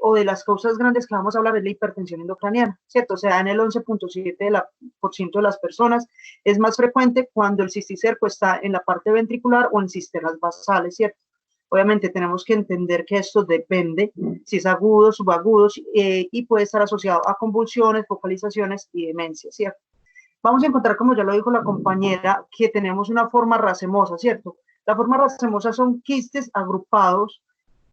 o de las causas grandes que vamos a hablar es la hipertensión endocraniana, ¿cierto? O sea, en el 11.7% de las personas. Es más frecuente cuando el cisticerco está en la parte ventricular o en cisternas basales, ¿cierto? Obviamente tenemos que entender que esto depende si es agudo, subagudo, y puede estar asociado a convulsiones, focalizaciones y demencia, ¿cierto? Vamos a encontrar, como ya lo dijo la compañera, que tenemos una forma racemosa, ¿cierto? La forma racemosa son quistes agrupados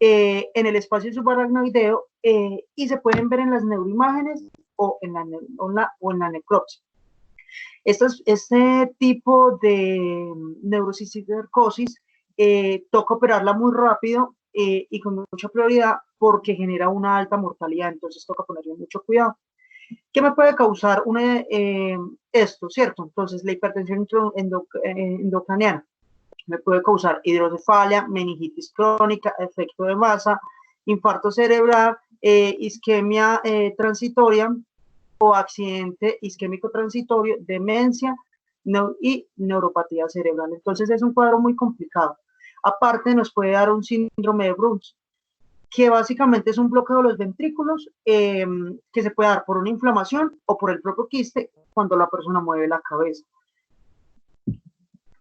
en el espacio subaracnoideo y se pueden ver en las neuroimágenes o en la necropsia. Este tipo de neurocisticercosis toca operarla muy rápido y con mucha prioridad porque genera una alta mortalidad, entonces toca ponerle mucho cuidado. ¿Qué me puede causar esto, cierto? Entonces, la hipertensión endocraniana me puede causar hidrocefalia, meningitis crónica, efecto de masa, infarto cerebral, isquemia transitoria o accidente isquémico transitorio, demencia y neuropatía cerebral. Entonces es un cuadro muy complicado. Aparte nos puede dar un síndrome de Bruns, que básicamente es un bloqueo de los ventrículos que se puede dar por una inflamación o por el propio quiste cuando la persona mueve la cabeza.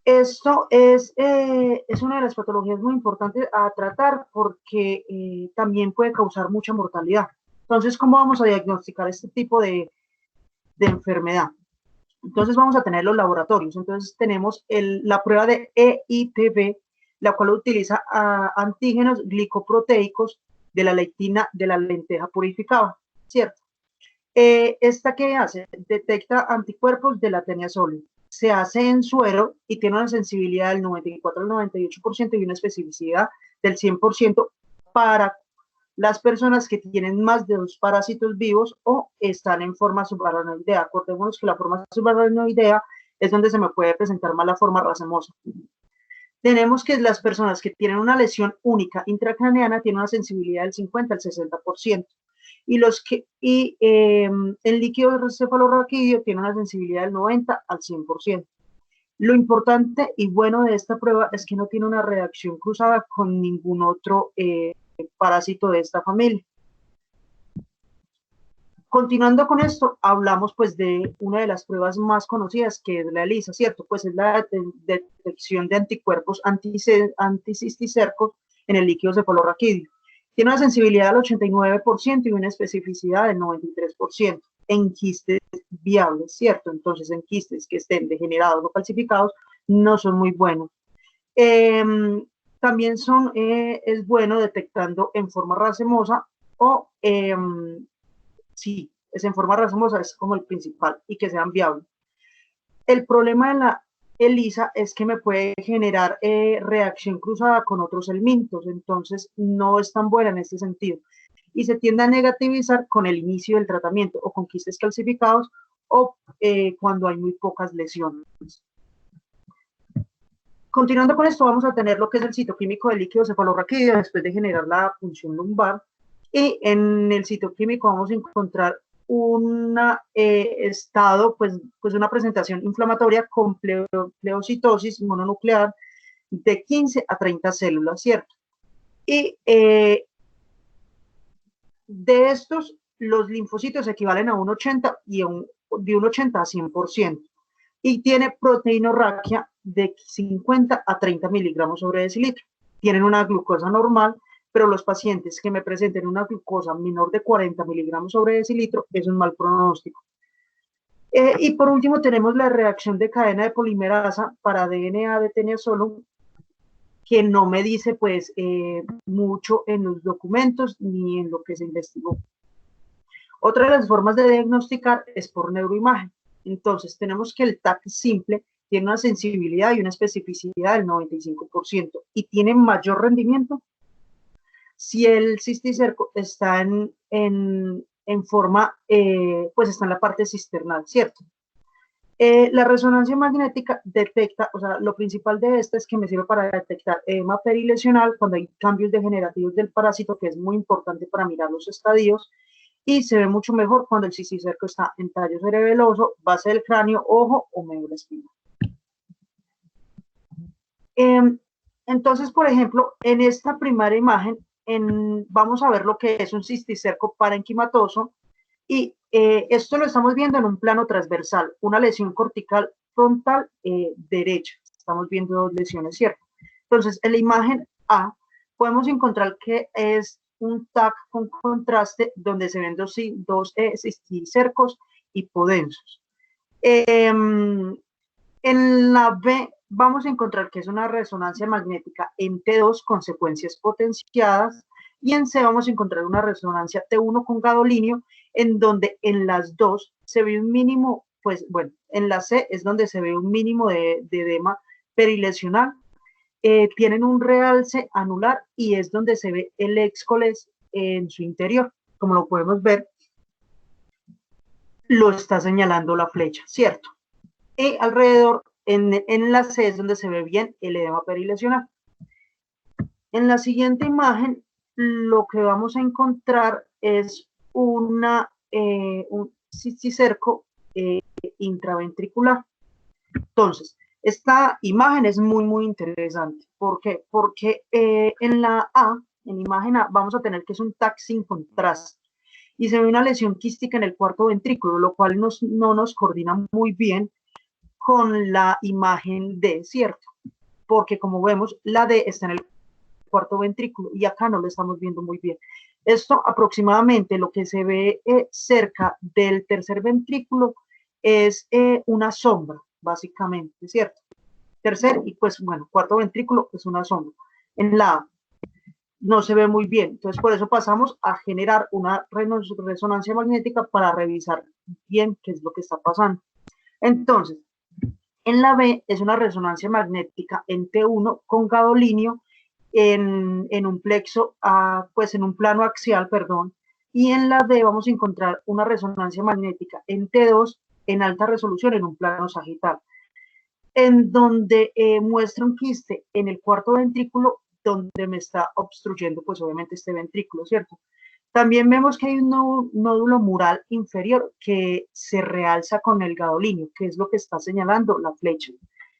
Esto es una de las patologías muy importantes a tratar porque también puede causar mucha mortalidad. Entonces, ¿cómo vamos a diagnosticar este tipo de enfermedad? Entonces, vamos a tener los laboratorios. Entonces, tenemos la prueba de EITB, la cual utiliza antígenos glicoproteicos de la lectina de la lenteja purificada, ¿cierto? ¿Esta qué hace? Detecta anticuerpos de la teniasol. Se hace en suero y tiene una sensibilidad del 94 al 98% y una especificidad del 100% para las personas que tienen más de 2 parásitos vivos o están en forma subaracnoidea. Acordémonos que la forma subaracnoidea es donde se me puede presentar más la forma racemosa. Tenemos que las personas que tienen una lesión única intracraneana tienen una sensibilidad del 50 al 60%. El líquido cefalorraquídeo tiene una sensibilidad del 90 al 100%. Lo importante y bueno de esta prueba es que no tiene una reacción cruzada con ningún otro parásito de esta familia. Continuando con esto, hablamos pues de una de las pruebas más conocidas, que es la ELISA, ¿cierto? Pues es la detección de anticuerpos anticisticercos en el líquido cefalorraquídeo. Tiene una sensibilidad del 89% y una especificidad del 93% en quistes viables, ¿cierto? Entonces, en quistes que estén degenerados o calcificados, no son muy buenos. También es bueno detectando en forma racemosa o, sí, es en forma racemosa, es como el principal, y que sean viables. El problema de la ELISA es que me puede generar reacción cruzada con otros helmintos, entonces no es tan buena en este sentido. Y se tiende a negativizar con el inicio del tratamiento o con quistes calcificados o cuando hay muy pocas lesiones. Continuando con esto, vamos a tener lo que es el citoquímico del líquido cefalorraquídeo después de generar la punción lumbar. Y en el citoquímico vamos a encontrar un estado, pues una presentación inflamatoria con pleocitosis mononuclear de 15 a 30 células, ¿cierto? Y de estos, los linfocitos equivalen a un 80 y de un 80 a 100%. Y tiene proteinorraquia de 50 a 30 miligramos sobre decilitro. Tienen una glucosa normal, pero los pacientes que me presenten una glucosa menor de 40 miligramos sobre decilitro es un mal pronóstico. Y por último tenemos la reacción de cadena de polimerasa para DNA de teniasolo, que no me dice pues mucho en los documentos ni en lo que se investigó. Otra de las formas de diagnosticar es por neuroimagen. Entonces tenemos que el TAC simple tiene una sensibilidad y una especificidad del 95% y tiene mayor rendimiento si el cisticerco está en forma, pues está en la parte cisternal, ¿cierto? La resonancia magnética detecta, o sea, lo principal de esta es que me sirve para detectar edema perilesional cuando hay cambios degenerativos del parásito, que es muy importante para mirar los estadios, y se ve mucho mejor cuando el cisticerco está en tallo cerebeloso, base del cráneo, ojo o médula espinal. Entonces, por ejemplo, en esta primera imagen, vamos a ver lo que es un cisticerco parenquimatoso, y esto lo estamos viendo en un plano transversal, una lesión cortical frontal derecha. Estamos viendo dos lesiones, ¿cierto? Entonces, en la imagen A podemos encontrar que es un TAC con contraste donde se ven dos cisticercos hipodensos. En la B vamos a encontrar que es una resonancia magnética en T2 con secuencias potenciadas, y en C vamos a encontrar una resonancia T1 con gadolinio, en donde en las dos se ve un mínimo, pues bueno, en la C es donde se ve un mínimo de edema perilesional, tienen un realce anular y es donde se ve el éxcoles en su interior. Como lo podemos ver, lo está señalando la flecha, ¿cierto? Y alrededor, en la C es donde se ve bien el edema perilesional. En la siguiente imagen, lo que vamos a encontrar es un cisticerco intraventricular. Entonces, esta imagen es muy, muy interesante. ¿Por qué? Porque en la A, en la imagen A, vamos a tener que es un TAC sin contraste y se ve una lesión quística en el cuarto ventrículo, lo cual no nos coordina muy bien con la imagen D, ¿cierto? Porque como vemos, la D está en el cuarto ventrículo y acá no lo estamos viendo muy bien. Esto aproximadamente lo que se ve cerca del tercer ventrículo es una sombra, básicamente, ¿cierto? Tercer y pues bueno, cuarto ventrículo es una sombra. En la A no se ve muy bien, entonces por eso pasamos a generar una resonancia magnética para revisar bien qué es lo que está pasando. Entonces, en la B es una resonancia magnética en T1 con gadolinio en un plexo, pues en un plano axial, perdón, y en la D vamos a encontrar una resonancia magnética en T2 en alta resolución en un plano sagital, en donde muestra un quiste en el cuarto ventrículo donde me está obstruyendo pues obviamente este ventrículo, ¿cierto? También vemos que hay un nódulo mural inferior que se realza con el gadolinio, que es lo que está señalando la flecha.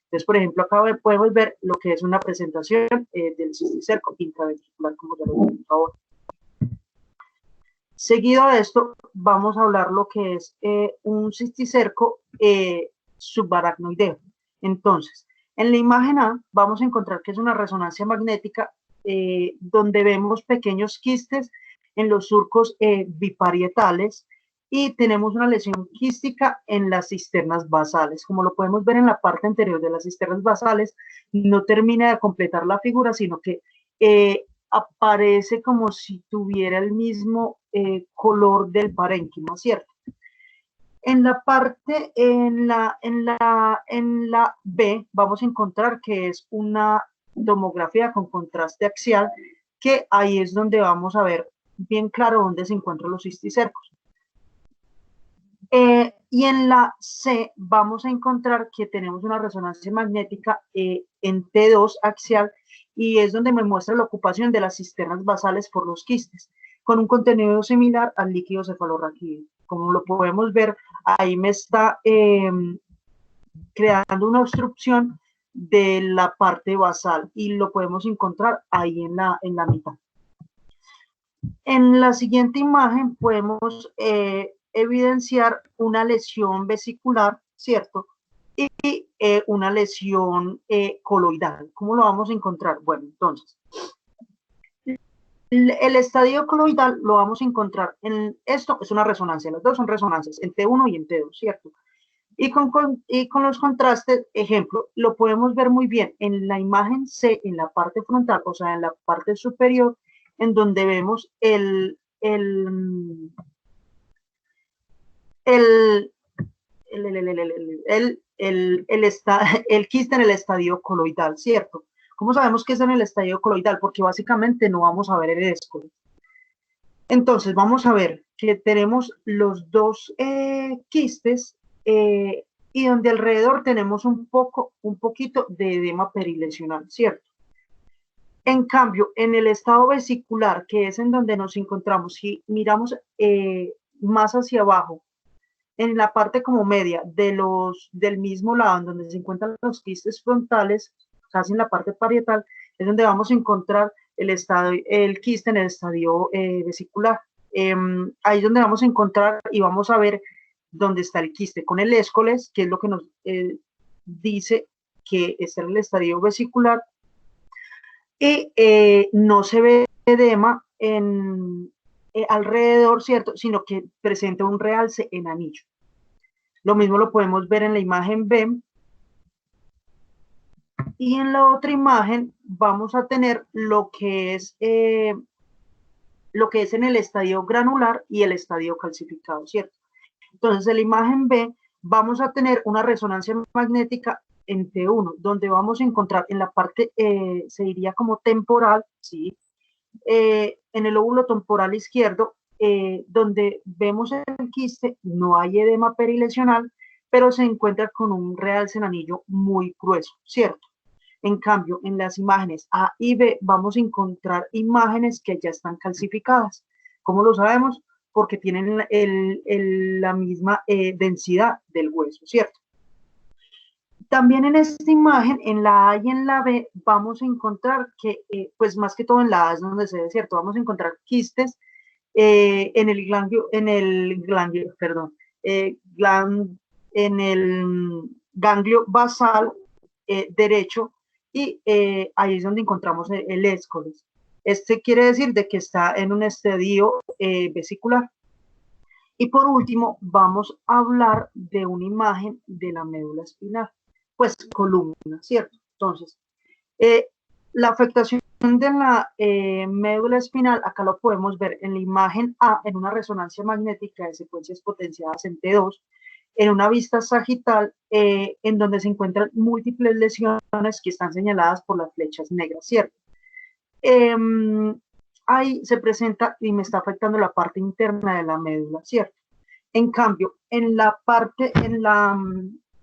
Entonces, por ejemplo, acá podemos ver lo que es una presentación del cisticerco intraventricular, como ya lo veo, por favor. Seguido a esto, vamos a hablar lo que es un cisticerco subaracnoideo. Entonces, en la imagen A vamos a encontrar que es una resonancia magnética donde vemos pequeños quistes en los surcos biparietales y tenemos una lesión quística en las cisternas basales. Como lo podemos ver en la parte anterior de las cisternas basales, no termina de completar la figura, sino que aparece como si tuviera el mismo color del parénquima, ¿cierto? En la parte, en la B, vamos a encontrar que es una tomografía con contraste axial, que ahí es donde vamos a ver bien claro dónde se encuentran los cisticercos. Y en la C vamos a encontrar que tenemos una resonancia magnética en T2 axial y es donde me muestra la ocupación de las cisternas basales por los quistes, con un contenido similar al líquido cefalorraquídeo. Como lo podemos ver, ahí me está creando una obstrucción de la parte basal y lo podemos encontrar ahí en la mitad. En la siguiente imagen podemos evidenciar una lesión vesicular, ¿cierto? Y una lesión coloidal. ¿Cómo lo vamos a encontrar? Bueno, entonces, el estadio coloidal lo vamos a encontrar en esto, es una resonancia, las dos son resonancias, en T1 y en T2, ¿cierto? Y con los contrastes, ejemplo, lo podemos ver muy bien en la imagen C, en la parte frontal, o sea, en la parte superior, en donde vemos el quiste en el estadio coloidal, ¿cierto? ¿Cómo sabemos que es en el estadio coloidal? Porque básicamente no vamos a ver el escolo. Entonces, vamos a ver que tenemos los dos quistes y donde alrededor tenemos un poquito de edema perilesional, ¿cierto? En cambio, en el estado vesicular, que es en donde nos encontramos, si miramos más hacia abajo, en la parte como media del mismo lado, en donde se encuentran los quistes frontales, casi en la parte parietal, es donde vamos a encontrar el quiste en el estadio vesicular. Ahí es donde vamos a encontrar y vamos a ver dónde está el quiste con el escoles, que es lo que nos dice que está en el estadio vesicular, y no se ve edema alrededor, ¿cierto? Sino que presenta un realce en anillo. Lo mismo lo podemos ver en la imagen B. Y en la otra imagen vamos a tener lo que es en el estadio granular y el estadio calcificado, ¿cierto? Entonces, en la imagen B vamos a tener una resonancia magnética en T1, donde vamos a encontrar en la parte, se diría como temporal, ¿sí? En el lóbulo temporal izquierdo, donde vemos el quiste, no hay edema perilesional, pero se encuentra con un realce en anillo muy grueso, ¿cierto? En cambio, en las imágenes A y B vamos a encontrar imágenes que ya están calcificadas. ¿Cómo lo sabemos? Porque tienen la misma densidad del hueso, ¿cierto? También en esta imagen, en la A y en la B, vamos a encontrar que, pues más que todo en la A es donde se ve, ¿cierto? Vamos a encontrar quistes en el ganglio basal derecho, y ahí es donde encontramos el escoles. Este quiere decir de que está en un estadio vesicular. Y por último, vamos a hablar de una imagen de la médula espinal, pues columna, ¿cierto? Entonces, la afectación de la médula espinal, acá lo podemos ver en la imagen A, en una resonancia magnética de secuencias potenciadas en T2, en una vista sagital, en donde se encuentran múltiples lesiones que están señaladas por las flechas negras, ¿cierto? Ahí se presenta y me está afectando la parte interna de la médula, ¿cierto? En cambio, en la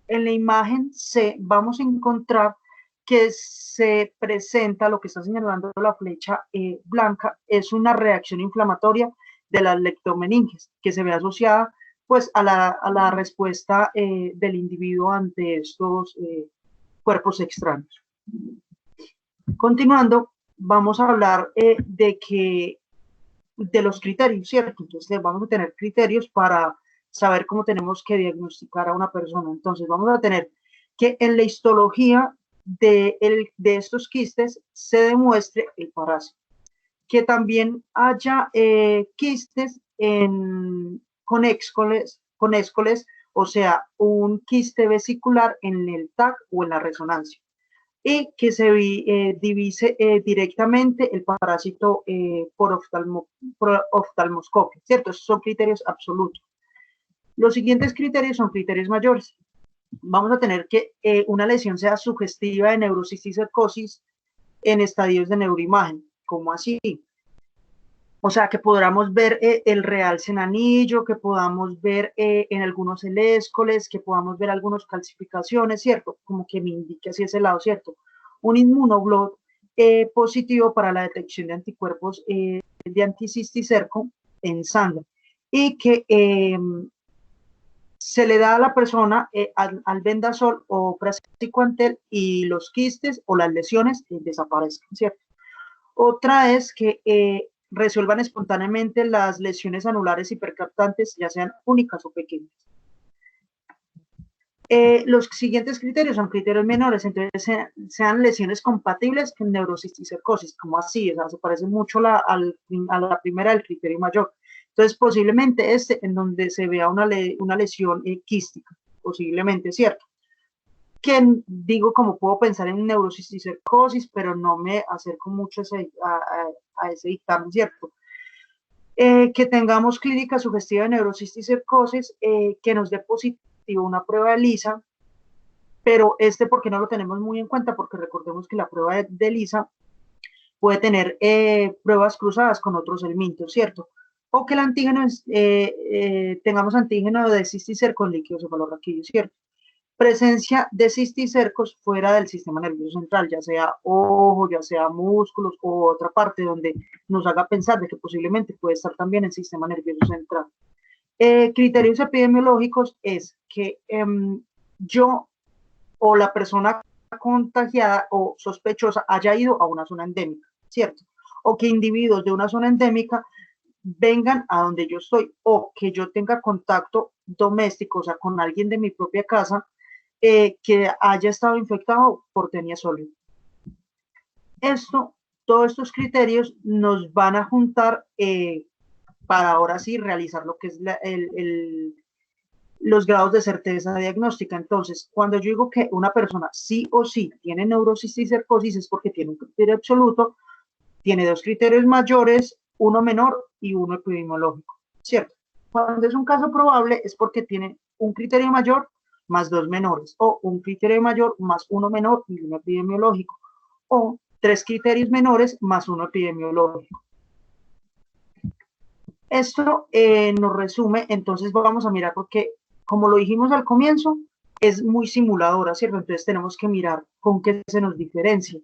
imagen C vamos a encontrar que se presenta lo que está señalando la flecha blanca, es una reacción inflamatoria de las leptomeninges que se ve asociada pues a la respuesta del individuo ante estos cuerpos extraños. Continuando, vamos a hablar de los criterios, ¿cierto? Entonces vamos a tener criterios para saber cómo tenemos que diagnosticar a una persona. Entonces vamos a tener que en la histología de estos quistes se demuestre el parásito, que también haya quistes con escoles, o sea, un quiste vesicular en el TAC o en la resonancia, y que se divise directamente el parásito por oftalmoscopia, ¿cierto? Esos son criterios absolutos. Los siguientes criterios son criterios mayores. Vamos a tener que una lesión sea sugestiva de neurocisticercosis en estadios de neuroimagen. ¿Cómo así? O sea, que podamos ver el realce en anillo, que podamos ver en algunos el escoles, que podamos ver algunas calcificaciones, ¿cierto? Como que me indique hacia ese lado, ¿cierto? Un inmunoblot positivo para la detección de anticuerpos de anticisticerco en sangre, y que se le da a la persona al vendasol o praziquantel, y los quistes o las lesiones desaparezcan, ¿cierto? Otra es que resuelvan espontáneamente las lesiones anulares hipercaptantes, ya sean únicas o pequeñas. Los siguientes criterios son criterios menores, entonces sean lesiones compatibles con neurocisticercosis, como así, o sea, se parece mucho a la primera del criterio mayor. Entonces, posiblemente en donde se vea una lesión quística, posiblemente, ¿cierto? Que digo, como puedo pensar en neurocisticercosis, pero no me acerco mucho a ese dictamen, ¿cierto? Que tengamos clínica sugestiva de neurocisticercosis, que nos dé positivo una prueba de ELISA, pero ¿por qué no lo tenemos muy en cuenta? Porque recordemos que la prueba de ELISA puede tener pruebas cruzadas con otros elementos, ¿cierto? O que el antígeno tengamos antígeno de cisticerco en líquido cefalorraquídeo, ¿cierto? Presencia de cisticercos fuera del sistema nervioso central, ya sea ojo, ya sea músculos o otra parte donde nos haga pensar de que posiblemente puede estar también en el sistema nervioso central. Criterios epidemiológicos es que yo o la persona contagiada o sospechosa haya ido a una zona endémica, ¿cierto? O que individuos de una zona endémica vengan a donde yo estoy, o que yo tenga contacto doméstico, o sea, con alguien de mi propia casa, que haya estado infectado por tenia sólida. Todos estos criterios nos van a juntar para ahora sí realizar lo que es los grados de certeza diagnóstica. Entonces, cuando yo digo que una persona sí o sí tiene neurocisticercosis, es porque tiene un criterio absoluto, tiene dos criterios mayores, uno menor y uno epidemiológico, ¿cierto? Cuando es un caso probable es porque tiene un criterio mayor más dos menores, o un criterio mayor más uno menor y uno epidemiológico, o tres criterios menores más uno epidemiológico. Esto nos resume, entonces vamos a mirar, porque como lo dijimos al comienzo, es muy simuladora, ¿cierto? Entonces tenemos que mirar con qué se nos diferencia.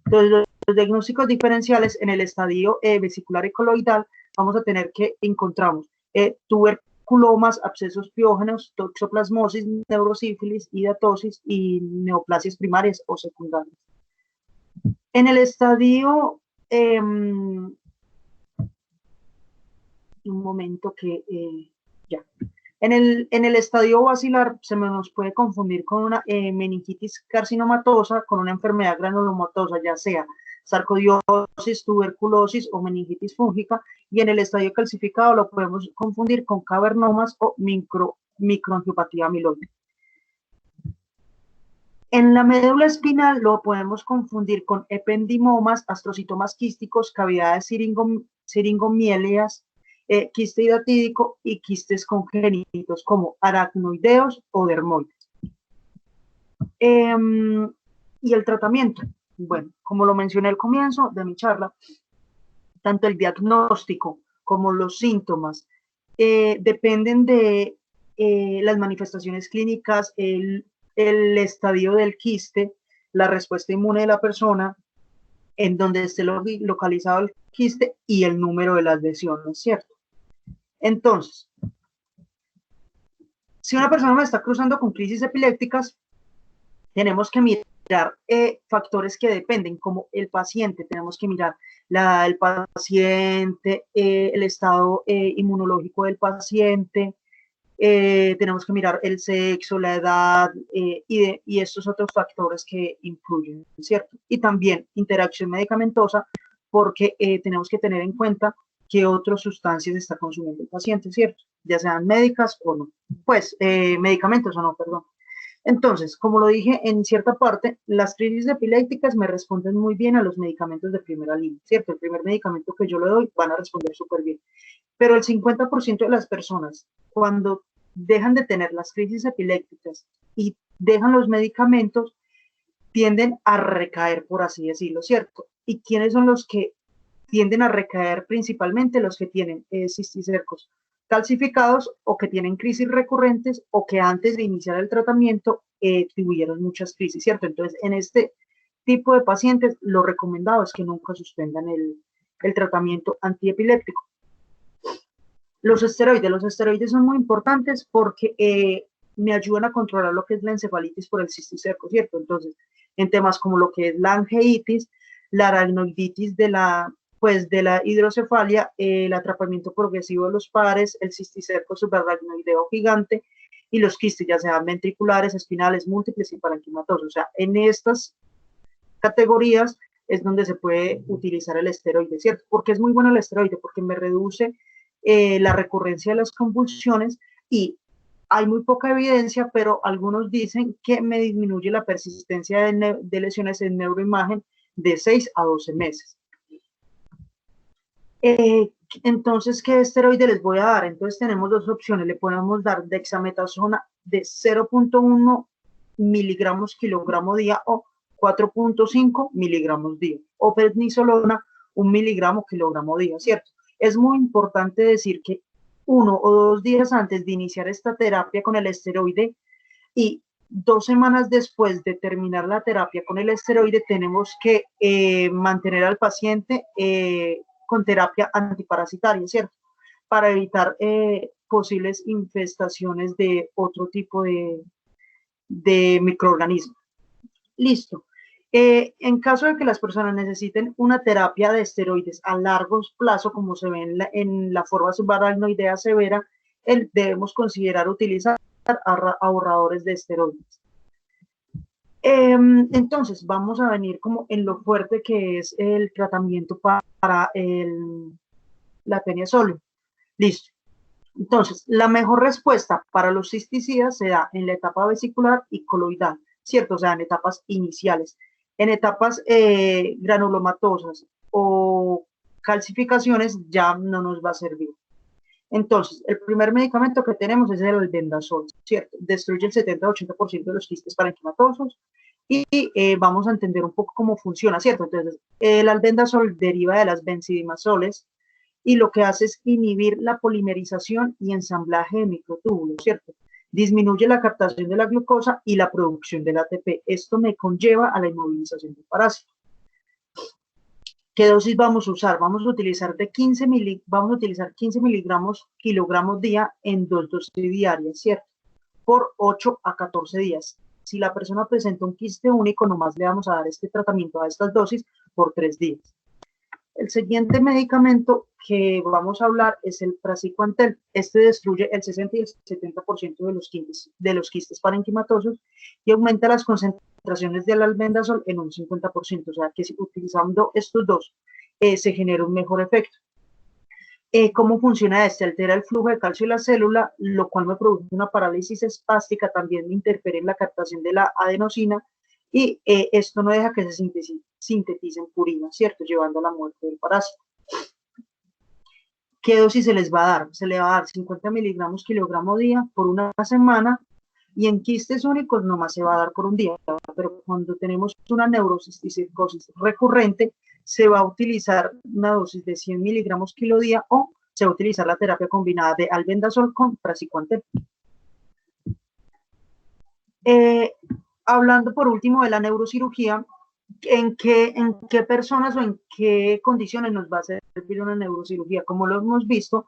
Entonces, los diagnósticos diferenciales en el estadio vesicular y coloidal, vamos a tener que encontramos tuberculomas, abscesos piógenos, toxoplasmosis, neurosífilis, hidatosis y neoplasias primarias o secundarias. En el estadio, un momento que ya. En el estadio basilar se nos puede confundir con una meningitis carcinomatosa, con una enfermedad granulomatosa, ya sea sarcoidosis, tuberculosis o meningitis fúngica, y en el estadio calcificado lo podemos confundir con cavernomas o microangiopatía amiloide. En la médula espinal lo podemos confundir con ependimomas, astrocitomas quísticos, cavidades siringomieleas, quiste hidatídico y quistes congénitos como aracnoideos o dermoides. Y el tratamiento, bueno, como lo mencioné al comienzo de mi charla, tanto el diagnóstico como los síntomas dependen de las manifestaciones clínicas, el estadio del quiste, la respuesta inmune de la persona, en donde esté localizado el quiste y el número de las lesiones, ¿cierto? Entonces, si una persona me está cruzando con crisis epilépticas, tenemos que mirar factores que dependen, como el paciente, tenemos que mirar el paciente, el estado inmunológico del paciente, tenemos que mirar el sexo, la edad y estos otros factores que influyen, ¿cierto? Y también interacción medicamentosa, porque tenemos que tener en cuenta qué otras sustancias está consumiendo el paciente, ¿cierto? Ya sean médicas o no, pues medicamentos o no, perdón. Entonces, como lo dije en cierta parte, las crisis epilépticas me responden muy bien a los medicamentos de primera línea, ¿cierto? El primer medicamento que yo le doy van a responder súper bien. Pero el 50% de las personas, cuando dejan de tener las crisis epilépticas y dejan los medicamentos, tienden a recaer, por así decirlo, ¿cierto? ¿Y quiénes son los que tienden a recaer? Principalmente los que tienen cisticercos calcificados o que tienen crisis recurrentes o que antes de iniciar el tratamiento tuvieron muchas crisis, ¿cierto? Entonces, en este tipo de pacientes, lo recomendado es que nunca suspendan el tratamiento antiepiléptico. Los esteroides son muy importantes porque me ayudan a controlar lo que es la encefalitis por el cisticerco, ¿cierto? Entonces, en temas como lo que es la angeitis, la aracnoiditis de la hidrocefalia, el atrapamiento progresivo de los pares, el cisticerco subaracnoideo gigante y los quistes, ya sean ventriculares, espinales, múltiples y parenquimatosos. O sea, en estas categorías es donde se puede utilizar el esteroide, ¿cierto? Porque es muy bueno el esteroide, porque me reduce la recurrencia de las convulsiones y hay muy poca evidencia, pero algunos dicen que me disminuye la persistencia de lesiones en neuroimagen de 6 a 12 meses. Entonces, ¿qué esteroide les voy a dar? Entonces tenemos dos opciones, le podemos dar dexametasona de 0.1 miligramos kilogramo día o 4.5 miligramos día, o prednisolona 1 miligramo kilogramo día, ¿cierto? Es muy importante decir que 1 o 2 días antes de iniciar esta terapia con el esteroide y 2 semanas después de terminar la terapia con el esteroide, tenemos que mantener al paciente con terapia antiparasitaria, ¿cierto? Para evitar posibles infestaciones de otro tipo de microorganismos. Listo. En caso de que las personas necesiten una terapia de esteroides a largo plazo, como se ve en la forma subaracnoidea severa, debemos considerar utilizar ahorradores de esteroides. Entonces, vamos a venir como en lo fuerte que es el tratamiento para la tenia sólida. Listo. Entonces, la mejor respuesta para los cisticidas se da en la etapa vesicular y coloidal, ¿cierto? O sea, en etapas iniciales. En etapas granulomatosas o calcificaciones ya no nos va a servir. Entonces, el primer medicamento que tenemos es el albendazol, ¿cierto? Destruye el 70-80% de los quistes parenquimatosos y vamos a entender un poco cómo funciona, ¿cierto? Entonces, el albendazol deriva de las benzidimazoles y lo que hace es inhibir la polimerización y ensamblaje de microtúbulos, ¿cierto? Disminuye la captación de la glucosa y la producción del ATP. Esto me conlleva a la inmovilización del parásito. ¿Qué dosis vamos a usar? Vamos a utilizar 15 miligramos kilogramos día en 2 dosis diarias, ¿cierto? Por 8 a 14 días. Si la persona presenta un quiste único, nomás le vamos a dar este tratamiento a estas dosis por 3 días. El siguiente medicamento que vamos a hablar es el praziquantel. Este destruye el 60 y el 70% de los quistes parenquimatosos y aumenta las concentraciones del albendazol en un 50%. O sea que si utilizando estos dos se genera un mejor efecto. ¿Cómo funciona este? Altera el flujo de calcio en la célula, lo cual me produce una parálisis espástica, también me interfiere en la captación de la adenosina y esto no deja que se sinteticen purina, ¿cierto? Llevando a la muerte del parásito. ¿Qué dosis se les va a dar? Se le va a dar 50 miligramos kilogramo día por una semana y en quistes únicos nomás se va a dar por un día, pero cuando tenemos una neurocisticercosis recurrente, se va a utilizar una dosis de 100 miligramos kilo día o se va a utilizar la terapia combinada de albendazol con praziquantel. Hablando por último de la neurocirugía, ¿en qué personas o en qué condiciones nos va a servir una neurocirugía? Como lo hemos visto,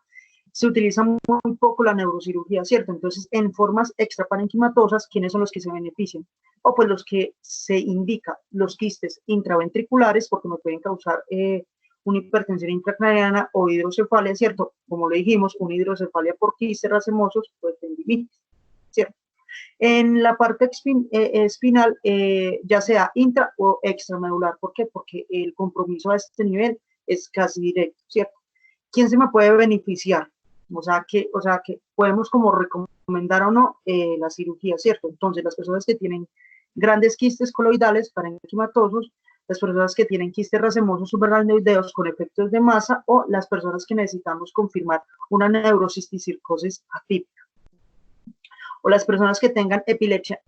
se utiliza muy poco la neurocirugía, ¿cierto? Entonces, en formas extraparenquimatosas, ¿quiénes son los que se benefician? O pues los que se indica, los quistes intraventriculares, porque me pueden causar una hipertensión intracraniana o hidrocefalia, ¿cierto? Como le dijimos, una hidrocefalia por quistes racemosos, pues tendinitis, ¿cierto? En la parte espinal, ya sea intra o extramedular. ¿Por qué? Porque el compromiso a este nivel es casi directo, ¿cierto? ¿Quién se me puede beneficiar? O sea que podemos como recomendar o no la cirugía, ¿cierto? Entonces, las personas que tienen grandes quistes coloidales parenquimatosos, las personas que tienen quistes racemosos subaracnoideos con efectos de masa o las personas que necesitamos confirmar una neurocisticercosis atípica. O las personas que tengan epilepsia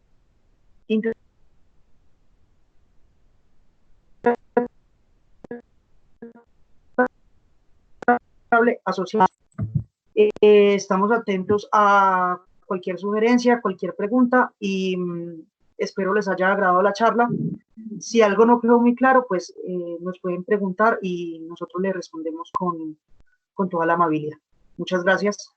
asociada. Estamos atentos a cualquier sugerencia, cualquier pregunta y espero les haya agradado la charla. Si algo no quedó muy claro, pues nos pueden preguntar y nosotros les respondemos con toda la amabilidad. Muchas gracias.